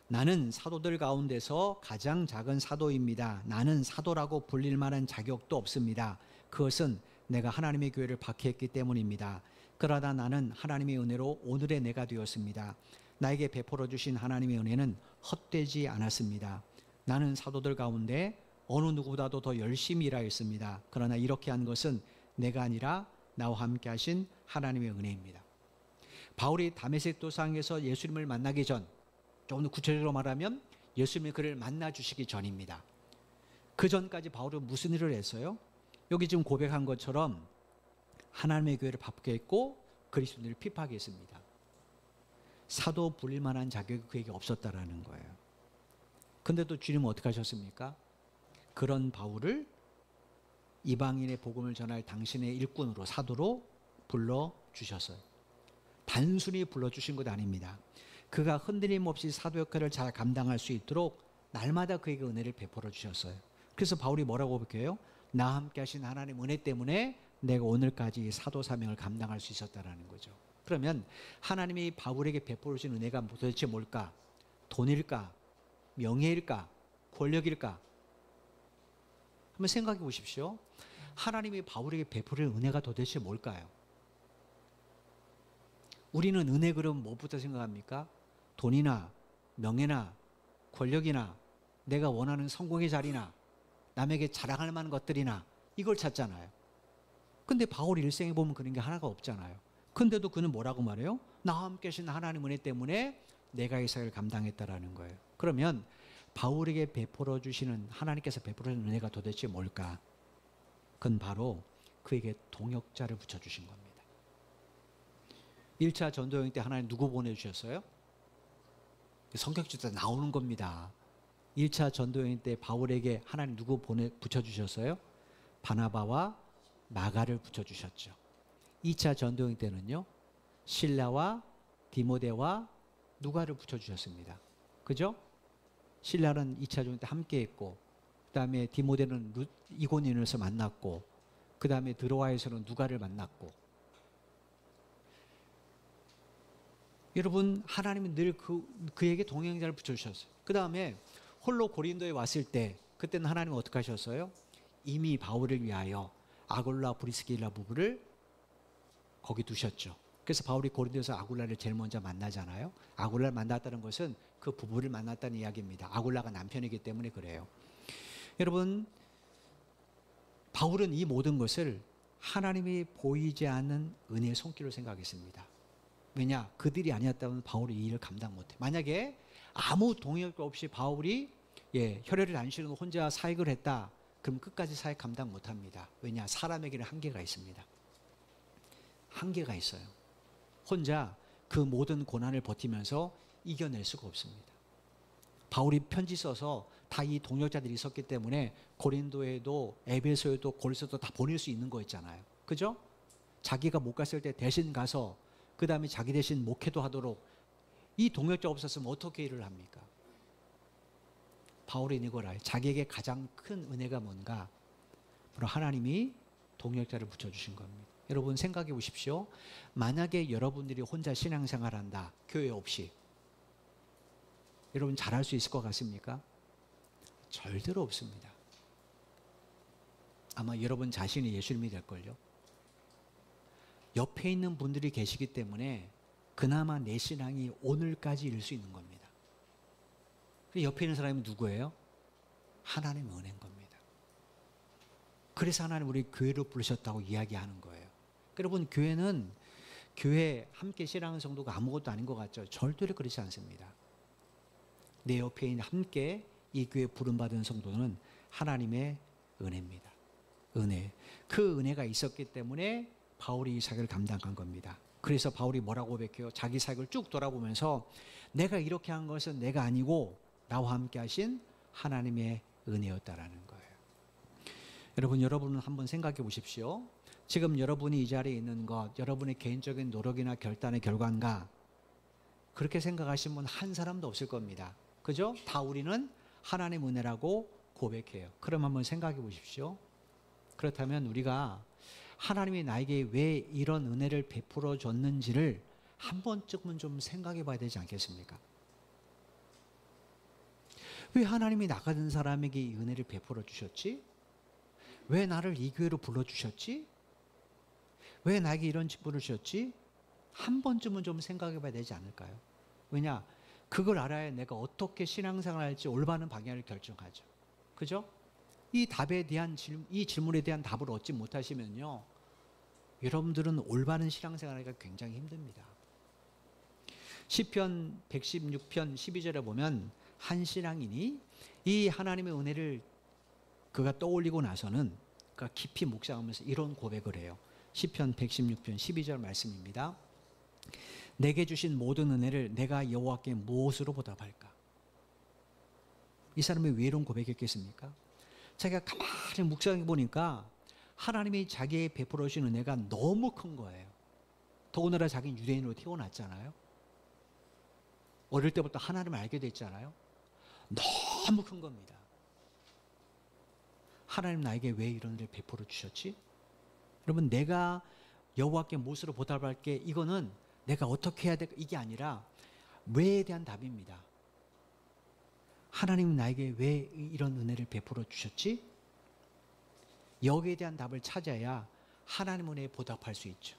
나는 사도들 가운데서 가장 작은 사도입니다. 나는 사도라고 불릴 만한 자격도 없습니다. 그것은 내가 하나님의 교회를 박해했기 때문입니다. 그러나 나는 하나님의 은혜로 오늘의 내가 되었습니다. 나에게 베풀어 주신 하나님의 은혜는 헛되지 않았습니다. 나는 사도들 가운데 어느 누구보다도 더 열심히 일하였습니다. 그러나 이렇게 한 것은 내가 아니라 나와 함께 하신 하나님의 은혜입니다. 바울이 다메섹 도상에서 예수님을 만나기 전, 조금 더 구체적으로 말하면 예수님이 그를 만나 주시기 전입니다. 그 전까지 바울은 무슨 일을 했어요? 여기 지금 고백한 것처럼 하나님의 교회를 박해했고 그리스도인들을 핍박했습니다. 사도 불릴 만한 자격이 그에게 없었다라는 거예요. 근데도 주님은 어떻게 하셨습니까? 그런 바울을 이방인의 복음을 전할 당신의 일꾼으로, 사도로 불러주셨어요. 단순히 불러주신 것 아닙니다. 그가 흔들림 없이 사도 역할을 잘 감당할 수 있도록 날마다 그에게 은혜를 베풀어 주셨어요. 그래서 바울이 뭐라고 고백해요? 나와 함께 하신 하나님 은혜 때문에 내가 오늘까지 사도 사명을 감당할 수 있었다라는 거죠. 그러면 하나님이 바울에게 베풀어 주신 은혜가 도대체 뭘까? 돈일까? 명예일까? 권력일까? 한번 생각해 보십시오. 하나님이 바울에게 베풀을 은혜가 도대체 뭘까요? 우리는 은혜 그럼 무엇부터 생각합니까? 돈이나 명예나 권력이나 내가 원하는 성공의 자리나 남에게 자랑할 만한 것들이나 이걸 찾잖아요. 근데 바울 일생에 보면 그런 게 하나가 없잖아요. 근데도 그는 뭐라고 말해요? 나와 함께 하신 하나님 은혜 때문에 내가 이 사역을 감당했다라는 거예요. 그러면 바울에게 베풀어 주시는, 하나님께서 베풀어 주는 은혜가 도대체 뭘까? 그건 바로 그에게 동역자를 붙여주신 겁니다. 1차 전도여행 때 하나님 누구 보내주셨어요? 성경책에 나오는 겁니다. 1차 전도여행 때 바울에게 하나님 누구 붙여주셨어요? 바나바와 마가를 붙여주셨죠. 2차 전도여행 때는요, 실라와 디모데와 누가를 붙여주셨습니다. 그죠? 실라는 2차 전도여행 때 함께 했고, 그 다음에 디모데는 이고니온에서 만났고, 그 다음에 드로아에서는 누가를 만났고. 여러분, 하나님은 늘 그에게 동행자를 붙여주셨어요. 그 다음에 홀로 고린도에 왔을 때, 그때는 하나님은 어떻게 하셨어요? 이미 바울을 위하여 아굴라 브리스길라 부부를 거기 두셨죠. 그래서 바울이 고린도에서 아굴라를 제일 먼저 만나잖아요. 아굴라를 만났다는 것은 그 부부를 만났다는 이야기입니다. 아굴라가 남편이기 때문에 그래요. 여러분, 바울은 이 모든 것을 하나님이 보이지 않는 은혜의 손길로 생각했습니다. 왜냐? 그들이 아니었다면 바울이 이 일을 감당 못해. 만약에 아무 동역 없이 바울이 혈혈을 안 실은 혼자 사역을 했다. 그럼 끝까지 사역 감당 못합니다. 왜냐? 사람에게는 한계가 있습니다. 한계가 있어요. 혼자 그 모든 고난을 버티면서 이겨낼 수가 없습니다. 바울이 편지 써서 다 이 동역자들이 있었기 때문에 고린도에도 에베소에도 고린도에도 다 보낼 수 있는 거였잖아요. 그죠? 자기가 못 갔을 때 대신 가서 그 다음에 자기 대신 목회도 하도록, 이 동역자 없었으면 어떻게 일을 합니까? 바울이 이걸 알아요. 자기에게 가장 큰 은혜가 뭔가? 바로 하나님이 동역자를 붙여주신 겁니다. 여러분 생각해 보십시오. 만약에 여러분들이 혼자 신앙생활한다, 교회 없이, 여러분 잘할 수 있을 것 같습니까? 절대로 없습니다. 아마 여러분 자신이 예수님이 될걸요. 옆에 있는 분들이 계시기 때문에 그나마 내 신앙이 오늘까지 일 수 있는 겁니다. 옆에 있는 사람이 누구예요? 하나님의 은혜인 겁니다. 그래서 하나님 우리 교회로 부르셨다고 이야기하는 거예요. 여러분, 교회는 교회 함께 신앙하는 정도가 아무것도 아닌 것 같죠? 절대로 그렇지 않습니다. 내 옆에 있는 함께 이 교회 부름받은 성도는 하나님의 은혜입니다. 은혜. 그 은혜가 있었기 때문에 바울이 이 사역을 감당한 겁니다. 그래서 바울이 뭐라고 고백해요? 자기 사역을 쭉 돌아보면서 내가 이렇게 한 것은 내가 아니고 나와 함께 하신 하나님의 은혜였다라는 거예요. 여러분은 한번 생각해 보십시오. 지금 여러분이 이 자리에 있는 것, 여러분의 개인적인 노력이나 결단의 결과인가? 그렇게 생각하신 분 한 사람도 없을 겁니다. 그죠? 다 우리는 하나님 은혜라고 고백해요. 그럼 한번 생각해 보십시오. 그렇다면 우리가 하나님이 나에게 왜 이런 은혜를 베풀어 줬는지를 한 번쯤은 좀 생각해 봐야 되지 않겠습니까? 왜 하나님이 나 같은 사람에게 이 은혜를 베풀어 주셨지? 왜 나를 이 교회로 불러주셨지? 왜 나에게 이런 직분을 주셨지? 한 번쯤은 좀 생각해 봐야 되지 않을까요? 왜냐? 그걸 알아야 내가 어떻게 신앙생활을 할지 올바른 방향을 결정하죠. 그죠? 이 질문에 대한 답을 얻지 못하시면요, 여러분들은 올바른 신앙생활하기가 굉장히 힘듭니다. 시편 116편 12절에 보면 한 신앙인이 이 하나님의 은혜를 그가 떠올리고 나서는 그가 깊이 묵상하면서 이런 고백을 해요. 시편 116편 12절 말씀입니다. 내게 주신 모든 은혜를 내가 여호와께 무엇으로 보답할까? 이 사람이 왜 이런 고백했겠습니까? 자기가 가만히 묵상해 보니까 하나님이 자기에게 베풀어 주신 은혜가 너무 큰 거예요. 더군다나 자기는 유대인으로 태어났잖아요. 어릴 때부터 하나님을 알게 됐잖아요. 너무 큰 겁니다. 하나님 나에게 왜 이런 일을 베풀어 주셨지? 여러분, 내가 여호와께 무엇으로 보답할게, 이거는 내가 어떻게 해야 될까, 이게 아니라 왜에 대한 답입니다. 하나님 나에게 왜 이런 은혜를 베풀어 주셨지? 여기에 대한 답을 찾아야 하나님 은혜에 보답할 수 있죠.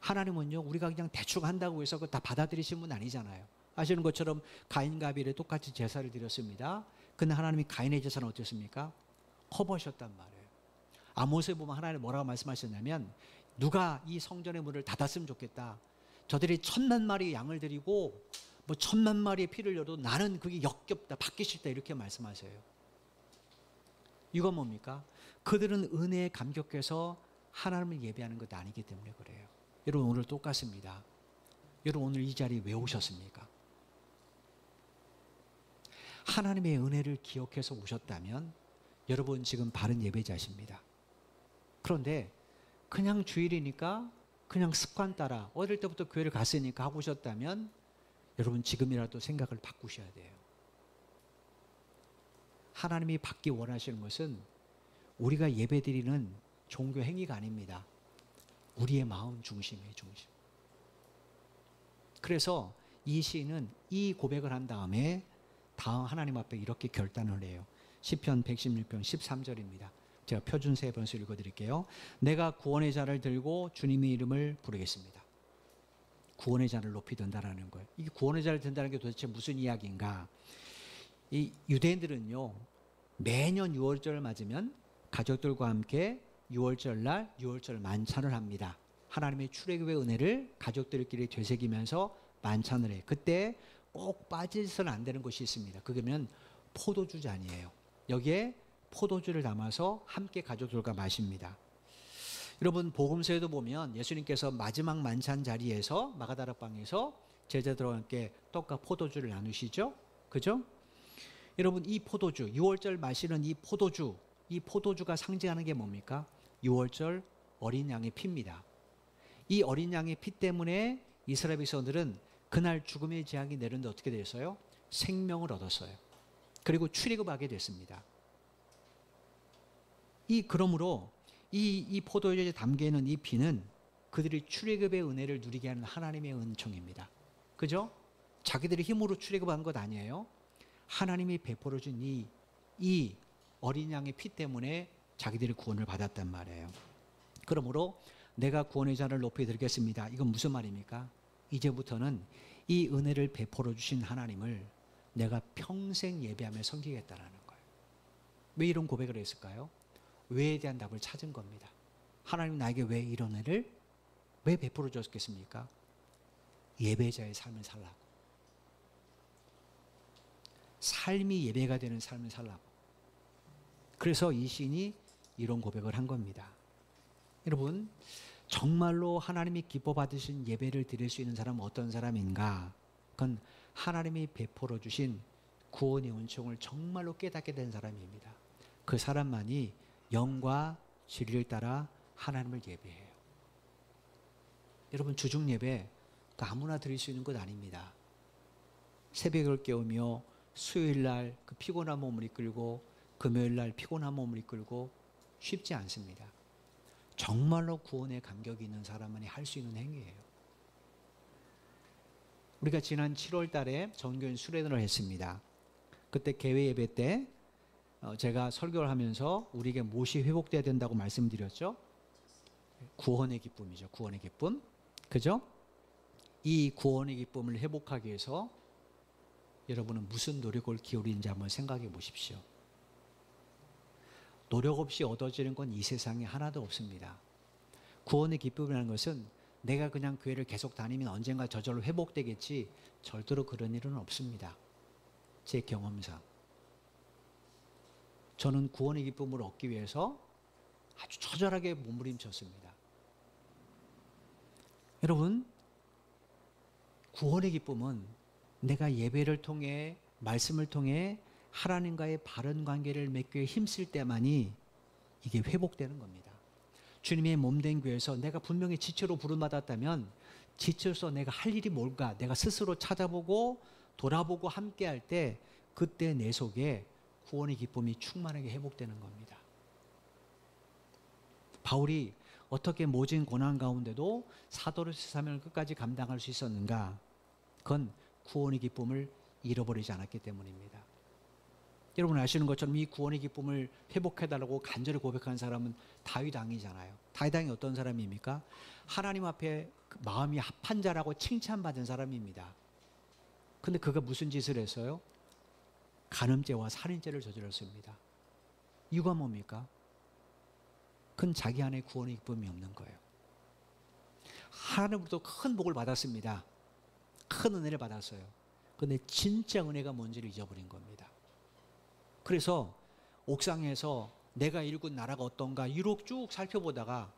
하나님은요, 우리가 그냥 대충 한다고 해서 그거 다 받아들이신 분 아니잖아요. 아시는 것처럼 가인과 아벨에 똑같이 제사를 드렸습니다. 근데 하나님이 가인의 제사는 어땠습니까? 커버하셨단 말이에요. 아모스에 보면 하나님 뭐라고 말씀하셨냐면, 누가 이 성전의 문을 닫았으면 좋겠다. 저들이 10,000,000마리 양을 드리고 뭐 10,000,000마리의 피를 흘려도 나는 그게 역겹다, 받기 싫다, 이렇게 말씀하세요. 이건 뭡니까? 그들은 은혜에 감격해서 하나님을 예배하는 것 아니기 때문에 그래요. 여러분, 오늘 똑같습니다. 여러분, 오늘 이 자리에 왜 오셨습니까? 하나님의 은혜를 기억해서 오셨다면 여러분 지금 바른 예배자십니다. 그런데 그냥 주일이니까 그냥 습관 따라 어릴 때부터 교회를 갔으니까 하고 오셨다면 여러분 지금이라도 생각을 바꾸셔야 돼요. 하나님이 받기 원하시는 것은 우리가 예배드리는 종교 행위가 아닙니다. 우리의 마음 중심이에요, 중심. 그래서 이 시인은 이 고백을 한 다음에 다음 하나님 앞에 이렇게 결단을 해요. 시편 116편 13절입니다. 제가 표준 세 번씩 읽어드릴게요. 내가 구원의 자를 들고 주님의 이름을 부르겠습니다. 구원의 자를 높이 든다라는 거예요. 이 구원의 자를 든다는 게 도대체 무슨 이야기인가? 이 유대인들은요, 매년 6월절을 맞으면 가족들과 함께 6월절 날 6월절 만찬을 합니다. 하나님의 출애굽의 은혜를 가족들끼리 되새기면서 만찬을 해요. 그때 꼭 빠져서는 안 되는 것이 있습니다. 그게면 포도주 잔이에요. 여기에 포도주를 담아서 함께 가족들과 마십니다. 여러분, 복음서에도 보면 예수님께서 마지막 만찬 자리에서 마가다락방에서 제자들과 함께 떡과 포도주를 나누시죠. 그죠? 여러분, 이 포도주, 6월절 마시는 이 포도주가 상징하는 게 뭡니까? 6월절 어린 양의 피입니다. 이 어린 양의 피 때문에 이스라엘 백성들은 그날 죽음의 재앙이 내렸는데 어떻게 됐어요? 생명을 얻었어요. 그리고 출애굽하게 됐습니다. 그러므로 이 포도주에 담겨 있는 이 피는 그들이 출애굽의 은혜를 누리게 하는 하나님의 은총입니다. 그죠? 자기들의 힘으로 출애굽한 것 아니에요. 하나님이 베풀어 준 이 어린 양의 피 때문에 자기들이 구원을 받았단 말이에요. 그러므로 내가 구원의 잔을 높이 들겠습니다. 이건 무슨 말입니까? 이제부터는 이 은혜를 베풀어 주신 하나님을 내가 평생 예배하며 섬기겠다라는 거예요. 왜 이런 고백을 했을까요? 왜에 대한 답을 찾은 겁니다. 하나님 나에게 왜 이런 은혜를 왜 베풀어 줬겠습니까? 예배자의 삶을 살라고. 삶이 예배가 되는 삶을 살라고. 그래서 이 시인이 이런 고백을 한 겁니다. 여러분, 정말로 하나님이 기뻐 받으신 예배를 드릴 수 있는 사람은 어떤 사람인가? 그건 하나님이 베풀어 주신 구원의 은총을 정말로 깨닫게 된 사람입니다. 그 사람만이 영과 진리를 따라 하나님을 예배해요. 여러분, 주중 예배 아무나 드릴 수 있는 것 아닙니다. 새벽을 깨우며 수요일 날 그 피곤한 몸을 이끌고 금요일 날 피곤한 몸을 이끌고 쉽지 않습니다. 정말로 구원의 감격이 있는 사람만이 할 수 있는 행위예요. 우리가 지난 7월 달에 전교인 수련회를 했습니다. 그때 개회 예배 때 제가 설교를 하면서 우리에게 무엇이 회복돼야 된다고 말씀드렸죠? 구원의 기쁨이죠. 구원의 기쁨. 그죠? 이 구원의 기쁨을 회복하기 위해서 여러분은 무슨 노력을 기울이는지 한번 생각해 보십시오. 노력 없이 얻어지는 건 이 세상에 하나도 없습니다. 구원의 기쁨이라는 것은 내가 그냥 교회를 계속 다니면 언젠가 저절로 회복되겠지, 절대로 그런 일은 없습니다. 제 경험상. 저는 구원의 기쁨을 얻기 위해서 아주 처절하게 몸부림쳤습니다. 여러분, 구원의 기쁨은 내가 예배를 통해, 말씀을 통해 하나님과의 바른 관계를 맺기 위해 힘쓸 때만이 이게 회복되는 겁니다. 주님의 몸된 교회에서 내가 분명히 지체로 부름받았다면 지쳐서 내가 할 일이 뭘까? 내가 스스로 찾아보고 돌아보고 함께 할 때 그때 내 속에 구원의 기쁨이 충만하게 회복되는 겁니다. 바울이 어떻게 모진 고난 가운데도 사도로서 사명을 끝까지 감당할 수 있었는가? 그건 구원의 기쁨을 잃어버리지 않았기 때문입니다. 여러분 아시는 것처럼 이 구원의 기쁨을 회복해달라고 간절히 고백한 사람은 다윗 왕이잖아요. 다윗 왕이 어떤 사람입니까? 하나님 앞에 마음이 합한 자라고 칭찬받은 사람입니다. 근데 그가 무슨 짓을 했어요? 간음죄와 살인죄를 저질렀습니다. 이유가 뭡니까? 그건 자기 안에 구원의 기쁨이 없는 거예요. 하나님으로부터 큰 복을 받았습니다. 큰 은혜를 받았어요. 근데 진짜 은혜가 뭔지를 잊어버린 겁니다. 그래서 옥상에서 내가 일군 나라가 어떤가 유혹 쭉 살펴보다가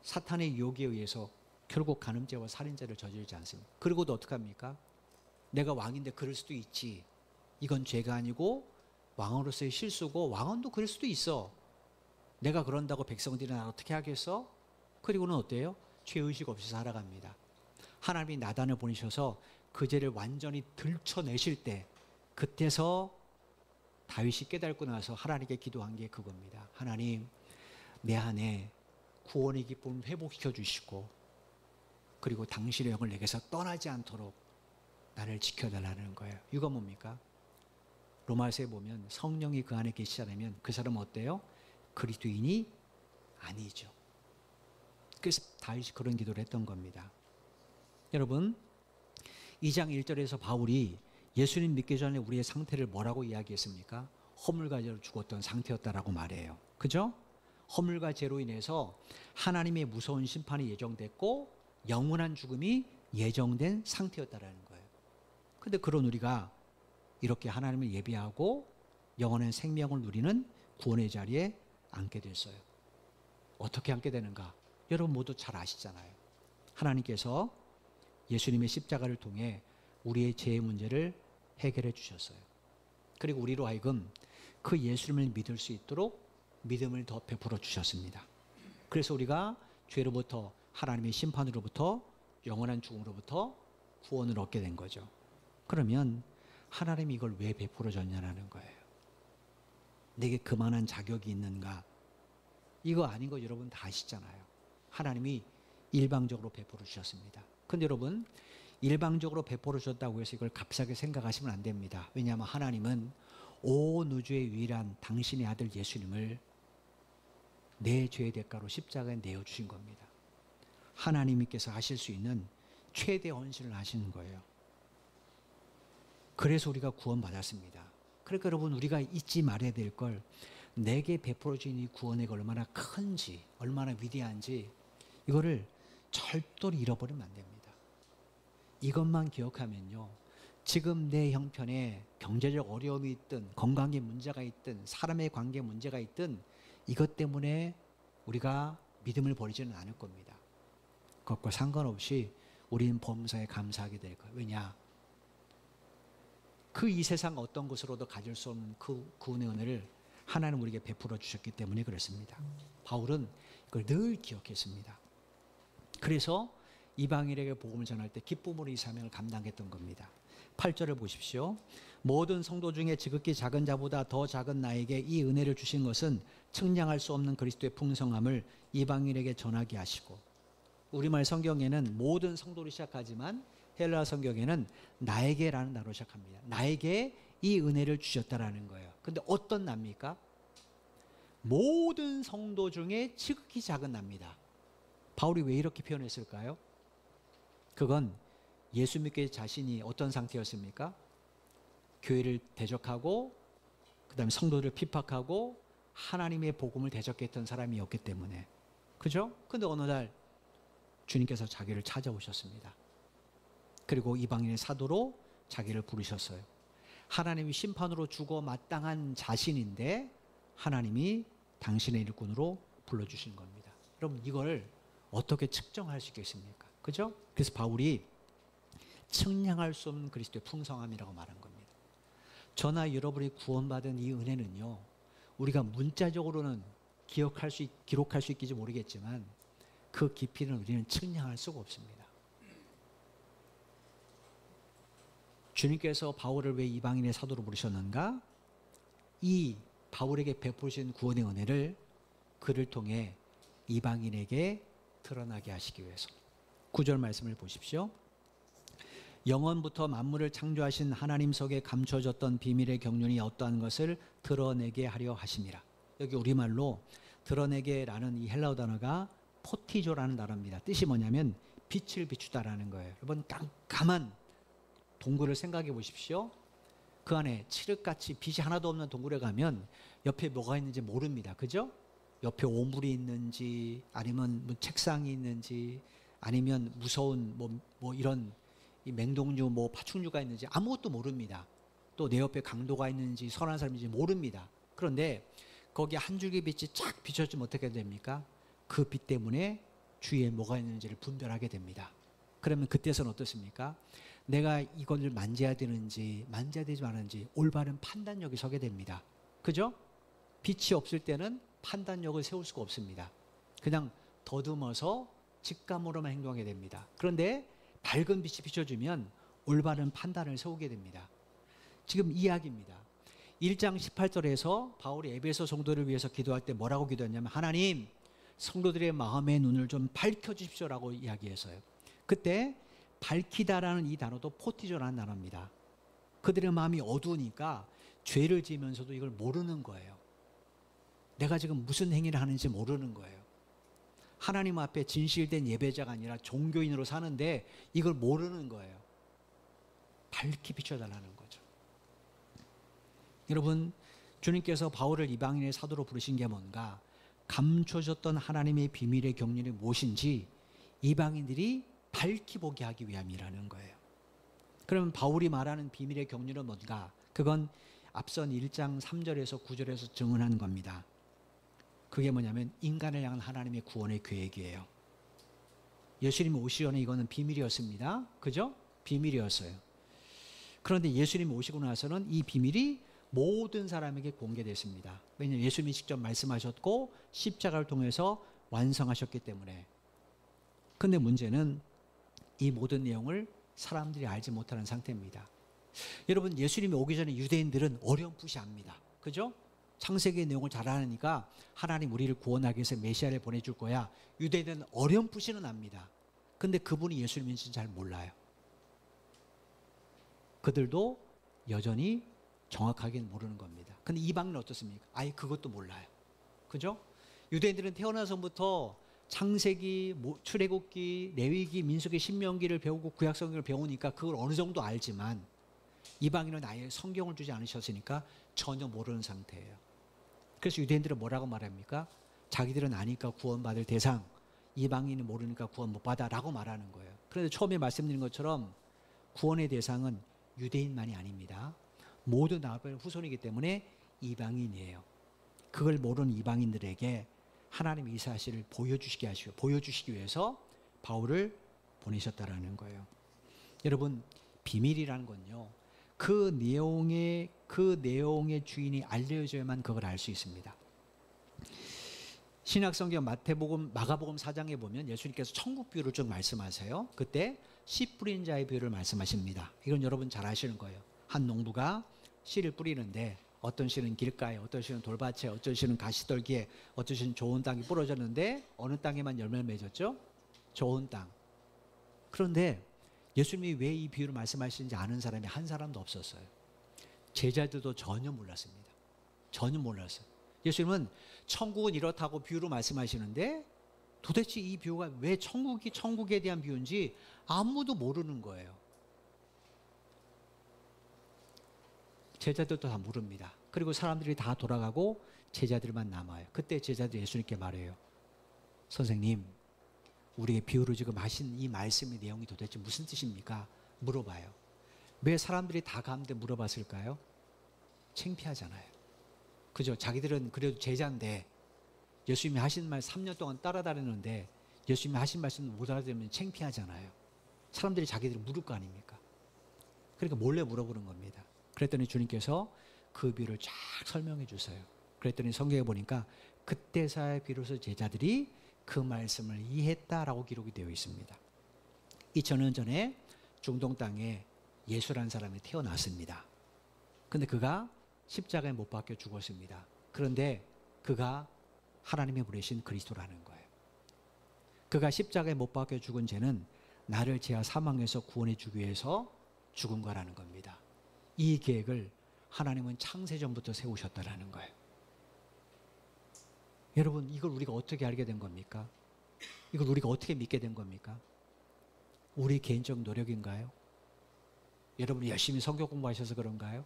사탄의 유혹에 의해서 결국 간음죄와 살인죄를 저지르지 않습니다. 그리고도 어떡합니까? 내가 왕인데 그럴 수도 있지. 이건 죄가 아니고 왕으로서의 실수고 왕언도 그럴 수도 있어. 내가 그런다고 백성들이 나 어떻게 하겠어? 그리고는 어때요? 죄의식 없이 살아갑니다. 하나님이 나단을 보내셔서 그 죄를 완전히 들춰내실 때 그때서 다윗이 깨닫고 나서 하나님께 기도한 게 그겁니다. 하나님, 내 안에 구원의 기쁨을 회복시켜 주시고 그리고 당신의 영을 내게서 떠나지 않도록 나를 지켜달라는 거예요. 이거 뭡니까? 로마서에 보면 성령이 그 안에 계시지 않으면 그 사람은 어때요? 그리스도인이 아니죠. 그래서 다윗이 그런 기도를 했던 겁니다. 여러분, 2장 1절에서 바울이 예수님 믿기 전에 우리의 상태를 뭐라고 이야기했습니까? 허물과 죄로 죽었던 상태였다라고 말해요. 그죠? 허물과 죄로 인해서 하나님의 무서운 심판이 예정됐고 영원한 죽음이 예정된 상태였다라는 거예요. 근데 그런 우리가 이렇게 하나님을 예배하고 영원한 생명을 누리는 구원의 자리에 앉게 됐어요. 어떻게 앉게 되는가? 여러분 모두 잘 아시잖아요. 하나님께서 예수님의 십자가를 통해 우리의 죄의 문제를 해결해 주셨어요. 그리고 우리로 하여금 그 예수님을 믿을 수 있도록 믿음을 더 베풀어 주셨습니다. 그래서 우리가 죄로부터 하나님의 심판으로부터 영원한 죽음으로부터 구원을 얻게 된 거죠. 그러면 하나님이 이걸 왜 베풀어 줬냐는 거예요. 내게 그만한 자격이 있는가? 이거 아닌 거 여러분 다 아시잖아요. 하나님이 일방적으로 베풀어 주셨습니다. 근데 여러분, 일방적으로 베풀어 주셨다고 해서 이걸 값싸게 생각하시면 안 됩니다. 왜냐하면 하나님은 온 우주의 유일한 당신의 아들 예수님을 내 죄의 대가로 십자가에 내어주신 겁니다. 하나님께서 하실 수 있는 최대 헌신을 하시는 거예요. 그래서 우리가 구원받았습니다. 그러니까 여러분, 우리가 잊지 말아야 될 걸, 내게 베풀어진 이 구원의 얼마나 큰지, 얼마나 위대한지 이거를 절대로 잃어버리면 안 됩니다. 이것만 기억하면요, 지금 내 형편에 경제적 어려움이 있든 건강에 문제가 있든 사람의 관계에 문제가 있든 이것 때문에 우리가 믿음을 버리지는 않을 겁니다. 그것과 상관없이 우리는 범사에 감사하게 될 거예요. 왜냐? 그 이 세상 어떤 것으로도 가질 수 없는 그 구원의 은혜를 하나님 우리에게 베풀어 주셨기 때문에 그렇습니다. 바울은 이걸 늘 기억했습니다. 그래서 이방인에게 복음을 전할 때 기쁨으로 이 사명을 감당했던 겁니다. 8절을 보십시오. 모든 성도 중에 지극히 작은 자보다 더 작은 나에게 이 은혜를 주신 것은 측량할 수 없는 그리스도의 풍성함을 이방인에게 전하게 하시고, 우리말 성경에는 모든 성도로 시작하지만 헬라 성경에는 나에게라는 나로 시작합니다. 나에게 이 은혜를 주셨다라는 거예요. 근데 어떤 나입니까? 모든 성도 중에 지극히 작은 나입니다. 바울이 왜 이렇게 표현했을까요? 그건 예수 믿게 자신이 어떤 상태였습니까? 교회를 대적하고 그 다음에 성도들을 핍박하고 하나님의 복음을 대적했던 사람이었기 때문에. 그죠? 근데 어느 날 주님께서 자기를 찾아오셨습니다. 그리고 이방인의 사도로 자기를 부르셨어요. 하나님이 심판으로 죽어 마땅한 자신인데 하나님이 당신의 일꾼으로 불러주신 겁니다. 여러분, 이걸 어떻게 측정할 수 있겠습니까? 그죠? 그래서 바울이 측량할 수 없는 그리스도의 풍성함이라고 말한 겁니다. 저나 여러분이 구원받은 이 은혜는요, 우리가 문자적으로는 기록할 수 있을지 모르겠지만 그 깊이는 우리는 측량할 수가 없습니다. 주님께서 바울을 왜 이방인의 사도로 부르셨는가? 이 바울에게 베푸신 구원의 은혜를 그를 통해 이방인에게 드러나게 하시기 위해서. 9절 말씀을 보십시오. 영원부터 만물을 창조하신 하나님 속에 감춰졌던 비밀의 경륜이 어떠한 것을 드러내게 하려 하심이라. 여기 우리말로 드러내게라는 이 헬라어 단어가 포티조라는 단어입니다. 뜻이 뭐냐면 빛을 비추다라는 거예요. 여러분, 깜깜한 동굴을 생각해 보십시오. 그 안에 칠흑같이 빛이 하나도 없는 동굴에 가면 옆에 뭐가 있는지 모릅니다. 그죠? 옆에 오물이 있는지 아니면 뭐 책상이 있는지 아니면 무서운 뭐 이런 이 맹독류 뭐 파충류가 있는지 아무것도 모릅니다. 또 내 옆에 강도가 있는지 선한 사람인지 모릅니다. 그런데 거기에 한 줄기 빛이 쫙 비춰지면 어떻게 됩니까? 그 빛 때문에 주위에 뭐가 있는지를 분별하게 됩니다. 그러면 그때서는 어떻습니까? 내가 이걸 만져야 되는지 만져야 되지 않은지 올바른 판단력이 서게 됩니다. 그죠? 빛이 없을 때는 판단력을 세울 수가 없습니다. 그냥 더듬어서 직감으로만 행동하게 됩니다. 그런데 밝은 빛이 비춰주면 올바른 판단을 세우게 됩니다. 지금 이야기입니다. 1장 18절에서 바울이 에베소 성도를 위해서 기도할 때 뭐라고 기도했냐면, 하나님, 성도들의 마음의 눈을 좀 밝혀주십시오라고 이야기했어요. 그때 밝히다라는 이 단어도 포티조라는 단어입니다. 그들의 마음이 어두우니까 죄를 지으면서도 이걸 모르는 거예요. 내가 지금 무슨 행위를 하는지 모르는 거예요. 하나님 앞에 진실된 예배자가 아니라 종교인으로 사는데 이걸 모르는 거예요. 밝히 비춰달라는 거죠. 여러분, 주님께서 바울을 이방인의 사도로 부르신 게 뭔가? 감춰졌던 하나님의 비밀의 경륜이 무엇인지 이방인들이 밝히 보게 하기 위함이라는 거예요. 그러면 바울이 말하는 비밀의 경륜은 뭔가? 그건 앞선 1장 3절에서 9절에서 증언한 겁니다. 그게 뭐냐면 인간을 향한 하나님의 구원의 계획이에요. 예수님이 오시기 전에 이거는 비밀이었습니다. 그죠? 비밀이었어요. 그런데 예수님이 오시고 나서는 이 비밀이 모든 사람에게 공개됐습니다. 왜냐하면 예수님이 직접 말씀하셨고 십자가를 통해서 완성하셨기 때문에. 그런데 문제는 이 모든 내용을 사람들이 알지 못하는 상태입니다. 여러분, 예수님이 오기 전에 유대인들은 어렴풋이 압니다. 그죠? 창세기의 내용을 잘 아니까 하나님 우리를 구원하기 위해서 메시아를 보내줄 거야. 유대인들은 어렴풋이는 압니다. 근데 그분이 예수님인지 잘 몰라요. 그들도 여전히 정확하게는 모르는 겁니다. 근데 이방인은 어떻습니까? 아예 그것도 몰라요. 그죠? 유대인들은 태어나서부터 창세기, 출애굽기, 레위기, 민수기, 신명기를 배우고 구약성경을 배우니까 그걸 어느 정도 알지만 이방인은 아예 성경을 주지 않으셨으니까 전혀 모르는 상태예요. 그래서 유대인들은 뭐라고 말합니까? 자기들은 아니까 구원받을 대상, 이방인이 모르니까 구원 못 받아 라고 말하는 거예요. 그런데 처음에 말씀드린 것처럼 구원의 대상은 유대인만이 아닙니다. 모든 아브라함의 후손이기 때문에 이방인이에요. 그걸 모르는 이방인들에게 하나님이 이 사실을 보여주시기 위해서 바울을 보내셨다라는 거예요. 여러분, 비밀이라는 건요, 그 내용의 주인이 알려줘야만 그걸 알 수 있습니다. 신약성경 마가복음 4장에 보면 예수님께서 천국 비유를 쭉 말씀하세요. 그때 씨 뿌린 자의 비유를 말씀하십니다. 이건 여러분 잘 아시는 거예요. 한 농부가 씨를 뿌리는데 어떤 씨는 길가에, 어떤 씨는 돌밭에, 어떤 씨는 가시떨기에, 어떤 씨는 좋은 땅이 부러졌는데 어느 땅에만 열매를 맺었죠? 좋은 땅. 그런데 예수님이 왜 이 비유를 말씀하시는지 아는 사람이 한 사람도 없었어요. 제자들도 전혀 몰랐습니다. 전혀 몰랐어요. 예수님은 천국은 이렇다고 비유로 말씀하시는데 도대체 이 비유가 왜 천국에 대한 비유인지 아무도 모르는 거예요. 제자들도 다 모릅니다. 그리고 사람들이 다 돌아가고 제자들만 남아요. 그때 제자들이 예수님께 말해요. 선생님, 우리의 비유로 지금 하신 이 말씀의 내용이 도대체 무슨 뜻입니까? 물어봐요. 왜 사람들이 다 가는데 물어봤을까요? 창피하잖아요. 그죠? 자기들은 그래도 제자인데 예수님이 하신 말 3년 동안 따라다니는데 예수님이 하신 말씀 못 알아들으면 창피하잖아요. 사람들이 자기들이 물을 거 아닙니까? 그러니까 몰래 물어보는 겁니다. 그랬더니 주님께서 그 비유를 쫙 설명해 주세요. 그랬더니 성경에 보니까 그때서야 비로소 제자들이 그 말씀을 이해했다라고 기록이 되어 있습니다. 2000년 전에 중동 땅에 예수라는 사람이 태어났습니다. 근데 그가 십자가에 못 박혀 죽었습니다. 그런데 그가 하나님이 부르신 그리스도라는 거예요. 그가 십자가에 못 박혀 죽은 죄는 나를 죄와 사망에서 구원해 주기 위해서 죽은 거라는 겁니다. 이 계획을 하나님은 창세전부터 세우셨다라는 거예요. 여러분, 이걸 우리가 어떻게 알게 된 겁니까? 이걸 우리가 어떻게 믿게 된 겁니까? 우리 개인적 노력인가요? 여러분이 열심히 성경 공부하셔서 그런가요?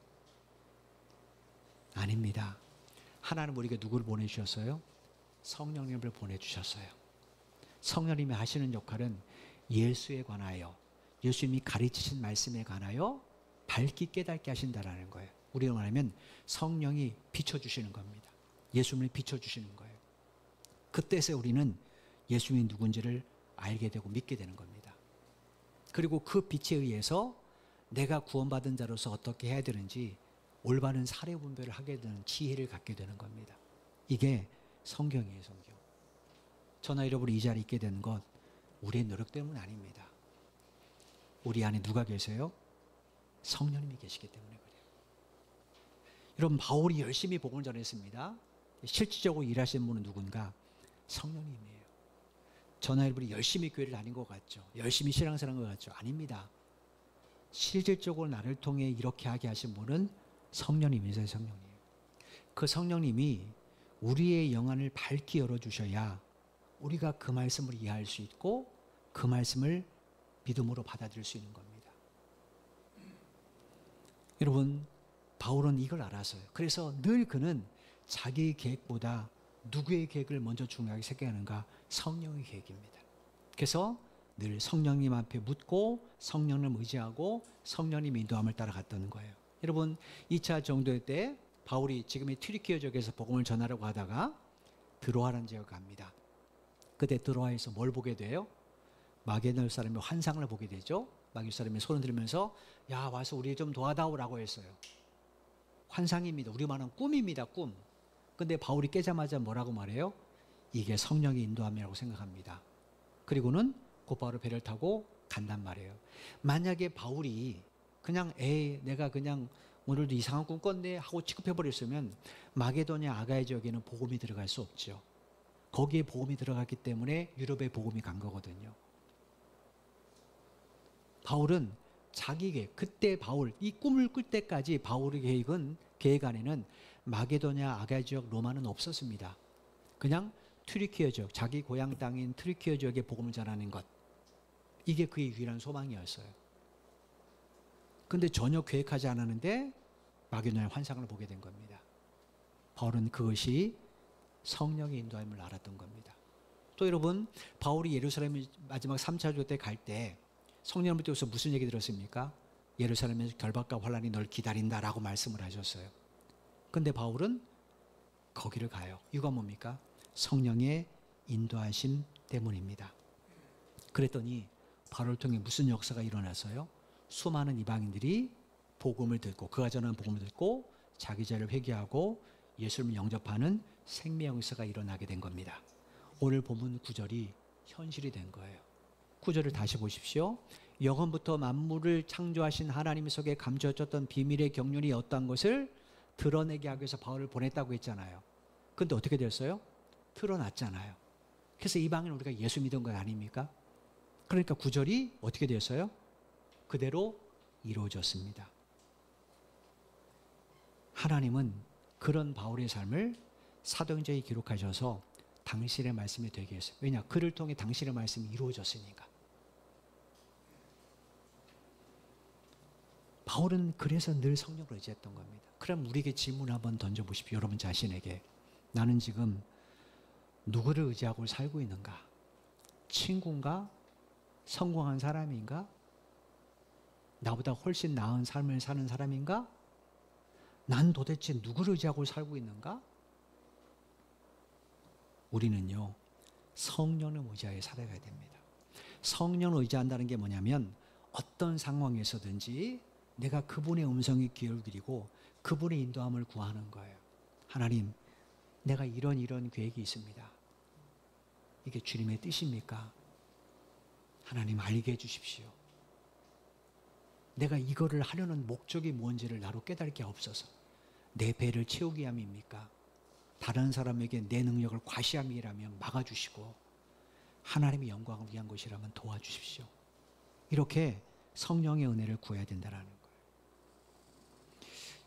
아닙니다. 하나님 우리에게 누구를 보내주셨어요? 성령님을 보내주셨어요. 성령님이 하시는 역할은 예수에 관하여, 예수님이 가르치신 말씀에 관하여 밝게 깨닫게 하신다라는 거예요. 우리가 말하면 성령이 비춰주시는 겁니다. 예수님을 비춰주시는 거예요. 그때서 우리는 예수님이 누군지를 알게 되고 믿게 되는 겁니다. 그리고 그 빛에 의해서 내가 구원받은 자로서 어떻게 해야 되는지 올바른 사례 분별을 하게 되는 지혜를 갖게 되는 겁니다. 이게 성경이에요, 성경. 저나 여러분이 이 자리에 있게 된 것 우리의 노력 때문 아닙니다. 우리 안에 누가 계세요? 성령님이 계시기 때문에 그래요. 여러분, 바울이 열심히 복음을 전했습니다. 실질적으로 일하시는 분은 누군가? 성령님이에요. 저나 여러분이 열심히 교회를 다닌 것 같죠? 열심히 신앙생활한 것 같죠? 아닙니다. 실질적으로 나를 통해 이렇게 하게 하신 분은 성령님이세요, 성령님. 그 성령님이 우리의 영안을 밝게 열어주셔야 우리가 그 말씀을 이해할 수 있고 그 말씀을 믿음으로 받아들일 수 있는 겁니다. 여러분, 바울은 이걸 알았어요. 그래서 늘 그는 자기의 계획보다 누구의 계획을 먼저 중요하게 생각하는가? 성령의 계획입니다. 그래서 늘 성령님 앞에 묻고 성령을 의지하고 성령님 인도함을 따라갔다는 거예요. 여러분, 2차 정도회 때 바울이 지금의 튀르키예 지역에서 복음을 전하려고 하다가 드로아라는 지역을 갑니다. 그때 드로아에서 뭘 보게 돼요? 마게도냐 사람의 환상을 보게 되죠. 마게도냐 사람이 손을 들면서 야, 와서 우리 좀 도와다오라고 했어요. 환상입니다. 우리만한 꿈입니다, 꿈. 근데 바울이 깨자마자 뭐라고 말해요? 이게 성령의 인도함이라고 생각합니다. 그리고는 곧바로 배를 타고 간단 말이에요. 만약에 바울이 그냥 내가 그냥 오늘도 이상한 꿈 꿨네 하고 취급해버렸으면 마게도냐 아가야 지역에는 복음이 들어갈 수 없죠. 거기에 복음이 들어갔기 때문에 유럽에 복음이 간 거거든요. 바울은 자기 계획, 그때 바울, 이 꿈을 꿀 때까지 바울의 계획 안에는 마게도냐 아가야 지역 로마는 없었습니다. 그냥 튀르키예 지역, 자기 고향 땅인 튀르키예 지역에 복음을 전하는 것, 이게 그의 유일한 소망이었어요. 근데 전혀 계획하지 않았는데 마게도냐의 환상을 보게 된 겁니다. 바울은 그것이 성령의 인도함을 알았던 겁니다. 또 여러분, 바울이 예루살렘 마지막 3차 주 때 갈 때 성령님부터 무슨 얘기 들었습니까? 예루살렘에서 결박과 환란이 널 기다린다라고 말씀을 하셨어요. 근데 바울은 거기를 가요. 이유가 뭡니까? 성령의 인도하심 때문입니다. 그랬더니 바울을 통해 무슨 역사가 일어났어요? 수많은 이방인들이 복음을 듣고, 그가 전하는 복음을 듣고 자기 죄를 회개하고 예수님을 영접하는 생명 역사가 일어나게 된 겁니다. 오늘 본문 9절이 현실이 된 거예요. 9절을 다시 보십시오. 영원부터 만물을 창조하신 하나님 속에 감춰졌던 비밀의 경륜이 어떠한 것을 드러내게 하기 위해서 바울을 보냈다고 했잖아요. 근데 어떻게 됐어요? 드러났잖아요. 그래서 이방인 우리가 예수 믿은 것 아닙니까? 그러니까 9절이 어떻게 됐어요? 그대로 이루어졌습니다. 하나님은 그런 바울의 삶을 사도행전에 기록하셔서 당신의 말씀이 되게 했어요. 왜냐? 그를 통해 당신의 말씀이 이루어졌으니까. 바울은 그래서 늘 성령을 의지했던 겁니다. 그럼 우리에게 질문 한번 던져보십시오. 여러분 자신에게. 나는 지금 누구를 의지하고 살고 있는가? 친구인가? 성공한 사람인가? 나보다 훨씬 나은 삶을 사는 사람인가? 난 도대체 누구를 의지하고 살고 있는가? 우리는요, 성령을 의지하여 살아가야 됩니다. 성령을 의지한다는 게 뭐냐면 어떤 상황에서든지 내가 그분의 음성에 귀를 기울이고 그분의 인도함을 구하는 거예요. 하나님, 내가 이런 계획이 있습니다. 이게 주님의 뜻입니까? 하나님 알게 해주십시오. 내가 이거를 하려는 목적이 뭔지를 나로 깨닫게 없어서 내 배를 채우기 위함입니까? 다른 사람에게 내 능력을 과시함이라면 막아주시고 하나님의 영광을 위한 것이라면 도와주십시오. 이렇게 성령의 은혜를 구해야 된다는 거예요.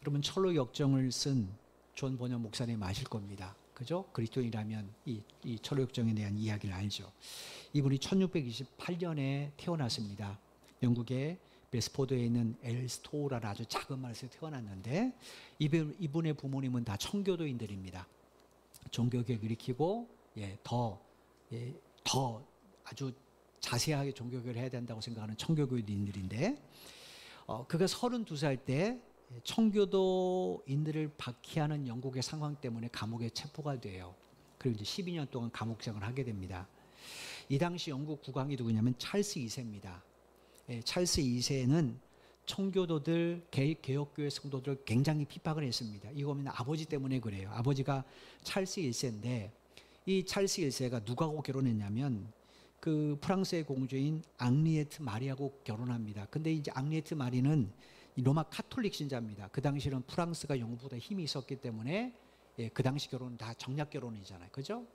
여러분 철로 역정을 쓴 존 번연 목사님 아실 겁니다. 그죠? 그리스도인이라면 이 철로 역정에 대한 이야기를 알죠. 이분이 1628년에 태어났습니다. 영국의 베스포드에 있는 엘스토라는 아주 작은 마을에서 태어났는데 이분의 부모님은 다 청교도인들입니다. 종교개혁을 일으키고 더 아주 자세하게 종교개혁을 해야 된다고 생각하는 청교도인들인데 그가 32살 때 청교도인들을 박해하는 영국의 상황 때문에 감옥에 체포가 돼요. 그리고 이제 12년 동안 감옥생활을 하게 됩니다. 이 당시 영국 국왕이 누구냐면 찰스 2세입니다. 찰스 2세는 청교도들, 개혁교회 성도들 굉장히 핍박을 했습니다. 이거는 아버지 때문에 그래요. 아버지가 찰스 1세인데 이 찰스 1세가 누구하고 결혼했냐면 그 프랑스의 공주인 앙리에트 마리하고 결혼합니다. 근데 이제 앙리에트 마리는 로마 카톨릭 신자입니다. 그 당시는 프랑스가 영국보다 힘이 있었기 때문에 그 당시 결혼은 다 정략 결혼이잖아요. 그죠?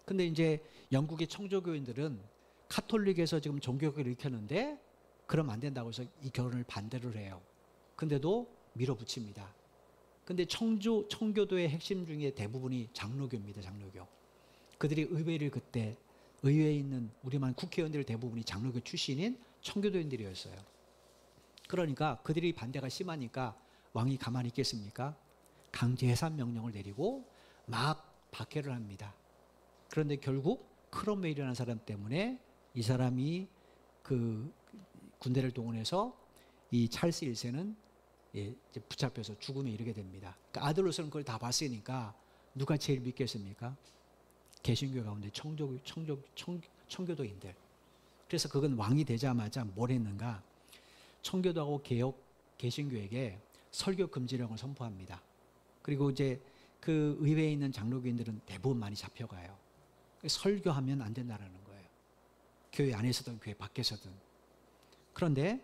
근데 이제 영국의 청교도인들은 카톨릭에서 지금 종교개혁을 일으켰는데 그러면 안 된다고 해서 이 결혼을 반대를 해요. 근데도 밀어붙입니다. 근데 청교도의 핵심 중에 대부분이 장로교입니다. 장로교. 그들이 의회에 있는 우리만 국회의원들 대부분이 장로교 출신인 청교도인들이었어요. 그러니까 그들이 반대가 심하니까 왕이 가만히 있겠습니까? 강제 해산 명령을 내리고 막 박해를 합니다. 그런데 결국 크롬웨일이라는 사람 때문에 이 사람이 그 군대를 동원해서 이 찰스 1세는 이제 붙잡혀서 죽음에 이르게 됩니다. 그러니까 아들로서는 그걸 다 봤으니까 누가 제일 믿겠습니까? 개신교 가운데 청교도인들. 그래서 그건 왕이 되자마자 뭘 했는가? 청교도하고 개신교에게 설교 금지령을 선포합니다. 그리고 이제 그 의회에 있는 장로교인들은 대부분 많이 잡혀가요. 설교하면 안 된다는 거예요. 교회 안에서든 교회 밖에서든. 그런데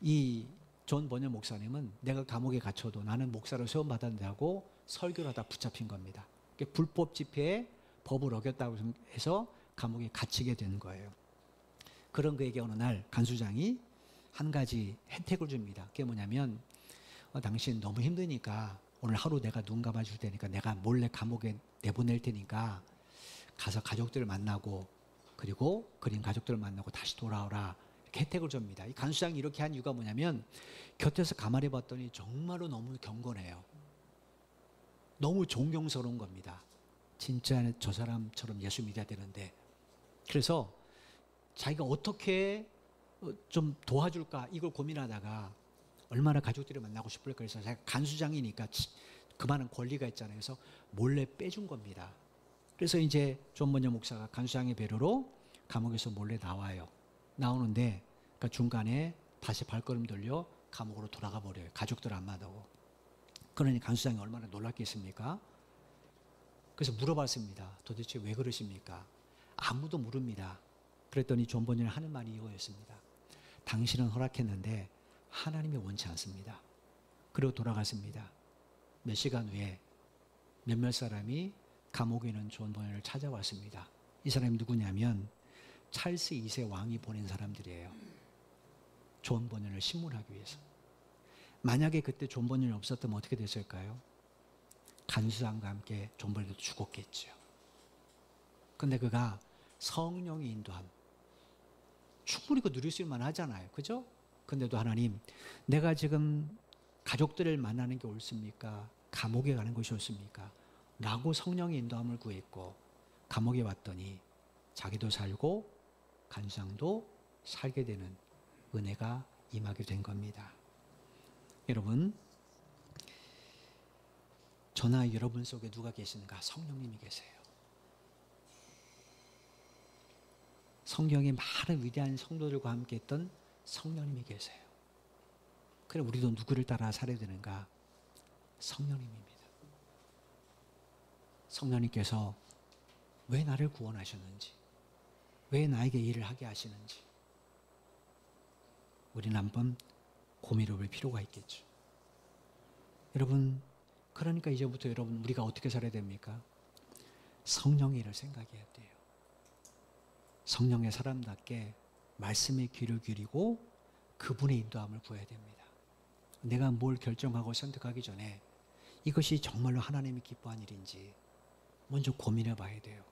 이 존 번연 목사님은 내가 감옥에 갇혀도 나는 목사로 세움받았다고 설교를 하다 붙잡힌 겁니다. 불법 집회에 법을 어겼다고 해서 감옥에 갇히게 된 거예요. 그런 그에게 어느 날 간수장이 한 가지 혜택을 줍니다. 그게 뭐냐면 당신 너무 힘드니까 오늘 하루 내가 눈 감아줄 테니까 내가 몰래 감옥에 내보낼 테니까 가서 가족들을 만나고 그리고 그린 가족들을 만나고 다시 돌아오라. 이렇게 혜택을 줍니다. 이 간수장이 이렇게 한 이유가 뭐냐면 곁에서 가만히 봤더니 정말로 너무 경건해요. 너무 존경스러운 겁니다. 진짜 저 사람처럼 예수 믿어야 되는데. 그래서 자기가 어떻게 좀 도와줄까 이걸 고민하다가 얼마나 가족들이 만나고 싶을까. 그래서 제가 간수장이니까 그만한 권리가 있잖아요. 그래서 몰래 빼준 겁니다. 그래서 이제 존 번역 목사가 간수장의 배려로 감옥에서 몰래 나와요. 나오는데 그 중간에 다시 발걸음 돌려 감옥으로 돌아가 버려요. 가족들 안 만나고. 그러니 간수장이 얼마나 놀랐겠습니까? 그래서 물어봤습니다. 도대체 왜 그러십니까? 아무도 모릅니다. 그랬더니 존 번역이 하는 말이 이거였습니다. 당신은 허락했는데 하나님이 원치 않습니다. 그리고 돌아갔습니다. 몇 시간 후에 몇몇 사람이 감옥에 있는 존 번역을 찾아왔습니다. 이 사람이 누구냐면 찰스 2세 왕이 보낸 사람들이에요. 존 번역을 신문하기 위해서. 만약에 그때 존 번역이 없었다면 어떻게 됐을까요? 간수장과 함께 존 번역도 죽었겠죠. 근데 그가 성령의 인도함, 충분히 그 누릴 수 있을 만하잖아요. 그죠? 근데도 하나님, 내가 지금 가족들을 만나는 게 옳습니까? 감옥에 가는 것이 옳습니까? 라고 성령의 인도함을 구했고 감옥에 왔더니 자기도 살고 간수장도 살게 되는 은혜가 임하게 된 겁니다. 여러분, 저나 여러분 속에 누가 계시는가? 성령님이 계세요. 성경의 많은 위대한 성도들과 함께 했던 성령님이 계세요. 그래 우리도 누구를 따라 살아야 되는가? 성령님입니다. 성령님께서 왜 나를 구원하셨는지, 왜 나에게 일을 하게 하시는지 우리는 한번 고민해 볼 필요가 있겠죠. 여러분, 그러니까 이제부터 여러분 우리가 어떻게 살아야 됩니까? 성령의 일을 생각해야 돼요. 성령의 사람답게 말씀에 귀를 기울이고 그분의 인도함을 구해야 됩니다. 내가 뭘 결정하고 선택하기 전에 이것이 정말로 하나님이 기뻐한 일인지 먼저 고민해 봐야 돼요.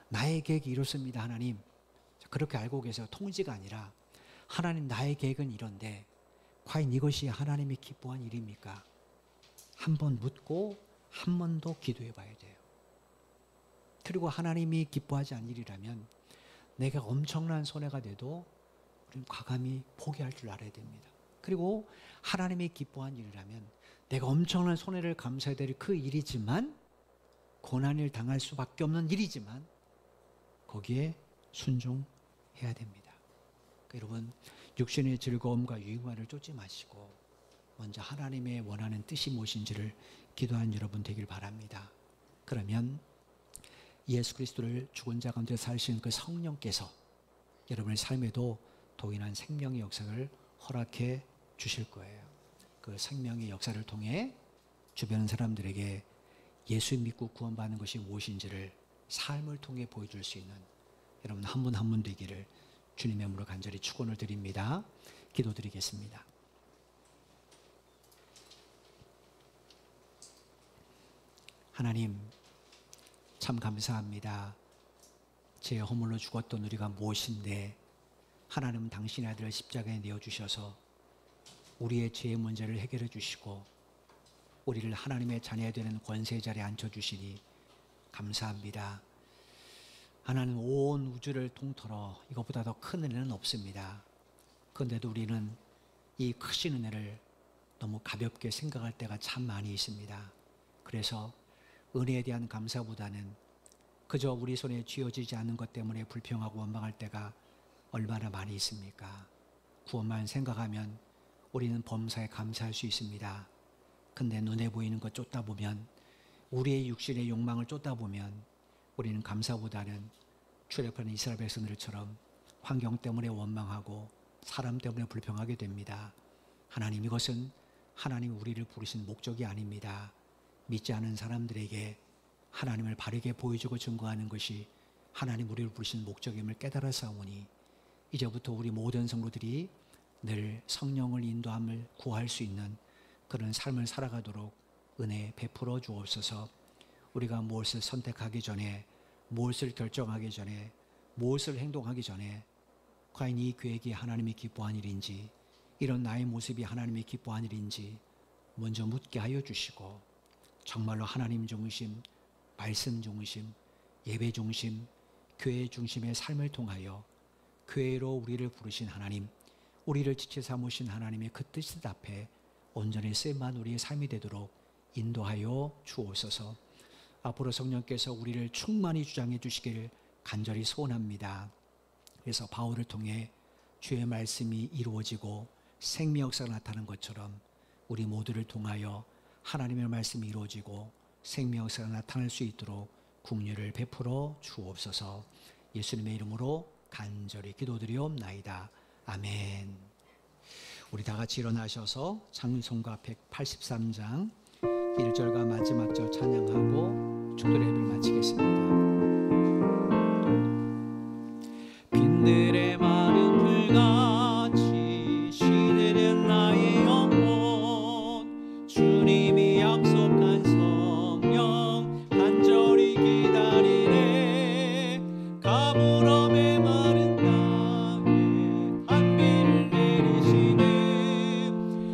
나의 계획이 이렇습니다, 하나님. 그렇게 알고 계세요. 통지가 아니라 하나님, 나의 계획은 이런데 과연 이것이 하나님이 기뻐한 일입니까? 한번 묻고 한 번 더 기도해 봐야 돼요. 그리고 하나님이 기뻐하지 않는 일이라면 내가 엄청난 손해가 돼도 우리는 과감히 포기할 줄 알아야 됩니다. 그리고 하나님이 기뻐한 일이라면 내가 엄청난 손해를 감수해야 될 그 일이지만, 고난을 당할 수밖에 없는 일이지만 거기에 순종해야 됩니다. 그러니까 여러분, 육신의 즐거움과 유익만을 쫓지 마시고 먼저 하나님의 원하는 뜻이 무엇인지를 기도한 여러분 되길 바랍니다. 그러면 예수 그리스도를 죽은 자 가운데 살신 그 성령께서 여러분의 삶에도 동일한 생명의 역사를 허락해 주실 거예요. 그 생명의 역사를 통해 주변 사람들에게 예수 믿고 구원받는 것이 무엇인지를 삶을 통해 보여줄 수 있는 여러분 한 분 한 분 되기를 주님의 이름으로 간절히 축원을 드립니다. 기도드리겠습니다. 하나님, 참 감사합니다. 제 허물로 죽었던 우리가 무엇인데 하나님은 당신의 아들을 십자가에 내어주셔서 우리의 죄의 문제를 해결해 주시고 우리를 하나님의 자녀가 되는 권세의 자리에 앉혀주시니 감사합니다. 하나님, 온 우주를 통틀어 이것보다 더 큰 은혜는 없습니다. 그런데도 우리는 이 크신 은혜를 너무 가볍게 생각할 때가 참 많이 있습니다. 그래서 은혜에 대한 감사보다는 그저 우리 손에 쥐어지지 않는 것 때문에 불평하고 원망할 때가 얼마나 많이 있습니까? 구원만 생각하면 우리는 범사에 감사할 수 있습니다. 근데 눈에 보이는 것 쫓다 보면, 우리의 육신의 욕망을 쫓다 보면 우리는 감사보다는 출애굽하는 이스라엘 백성들처럼 환경 때문에 원망하고 사람 때문에 불평하게 됩니다. 하나님, 이것은 하나님이 우리를 부르신 목적이 아닙니다. 믿지 않은 사람들에게 하나님을 바르게 보여주고 증거하는 것이 하나님 우리를 부르신 목적임을 깨달아사오니 이제부터 우리 모든 성도들이 늘 성령을 인도함을 구할 수 있는 그런 삶을 살아가도록 은혜 베풀어 주옵소서. 우리가 무엇을 선택하기 전에, 무엇을 결정하기 전에, 무엇을 행동하기 전에 과연 이 계획이 하나님이 기뻐한 일인지, 이런 나의 모습이 하나님이 기뻐한 일인지 먼저 묻게 하여 주시고, 정말로 하나님 중심, 말씀 중심, 예배 중심, 교회 중심의 삶을 통하여 교회로 우리를 부르신 하나님, 우리를 지체 삼으신 하나님의 그 뜻 앞에 온전히 쓰임만 우리의 삶이 되도록 인도하여 주옵소서. 앞으로 성령께서 우리를 충만히 주장해 주시기를 간절히 소원합니다. 그래서 바울을 통해 주의 말씀이 이루어지고 생명 역사가 나타나는 것처럼 우리 모두를 통하여 하나님의 말씀이 이루어지고 생명 역사가 나타날 수 있도록 긍휼을 베풀어 주옵소서. 예수님의 이름으로 간절히 기도드리옵나이다. 아멘. 우리 다 같이 일어나셔서 찬송가 183장 1절과 마지막 절 찬양하고 축도 예배를 마치겠습니다. 빈들의 마른 불같이 시들은 나의 영혼 주님이 약속한 성령 간절히 기다리네. 가물음에 마른 땅에 단비를 내리시네.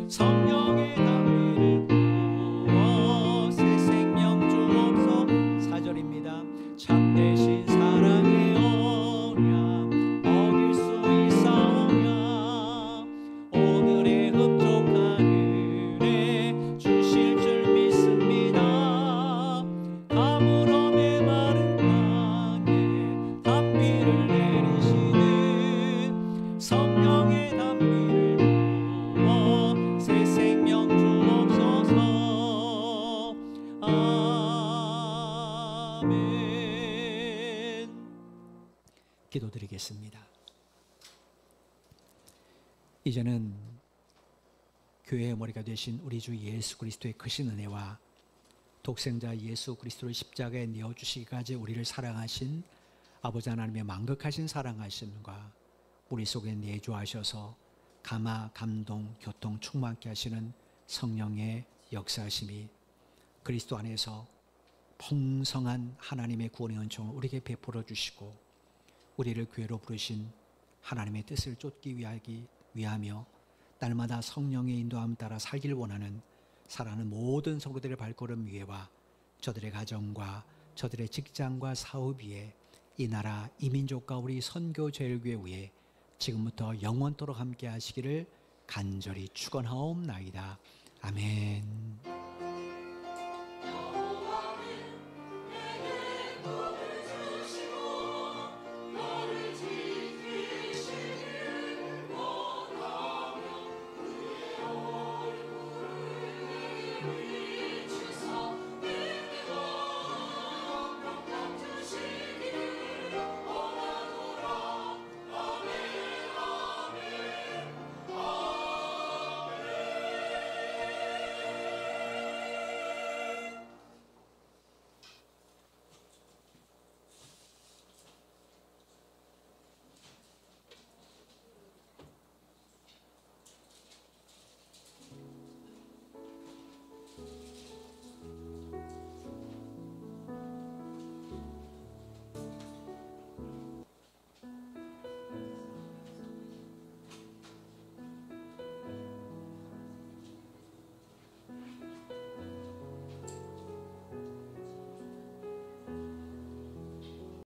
성령의 단비를 부어 새 생명 주옵소서. 4절입니다. 참되신 사랑의 언약 어길 수 있사오냐. 오늘의 흡족한 은혜 주실 줄 믿습니다. 가물음에 마른 땅에 단비를 내리시는 성령의 단비를 부어 새 생명 주옵소서. 아멘. 기도드리겠습니다. 이제는 교회의 머리가 되신 우리 주 예수 그리스도의 크신 은혜와 독생자 예수 그리스도를 십자가에 내어주시기까지 우리를 사랑하신 아버지 하나님의 만극하신 사랑하심과 우리 속에 내주하셔서 감화, 감동, 교통 충만케 하시는 성령의 역사하심이 그리스도 안에서 풍성한 하나님의 구원의 은총을 우리에게 베풀어 주시고 우리를 교회로 부르신 하나님의 뜻을 쫓기 위하며 날마다 성령의 인도함 따라 살길 원하는 사랑하는 모든 성도들의 발걸음 위에와 저들의 가정과 저들의 직장과 사업 위에 이 나라 이 민족과 우리 선교제일교회 위에 지금부터 영원토록 함께 하시기를 간절히 축원하옵나이다. 아멘.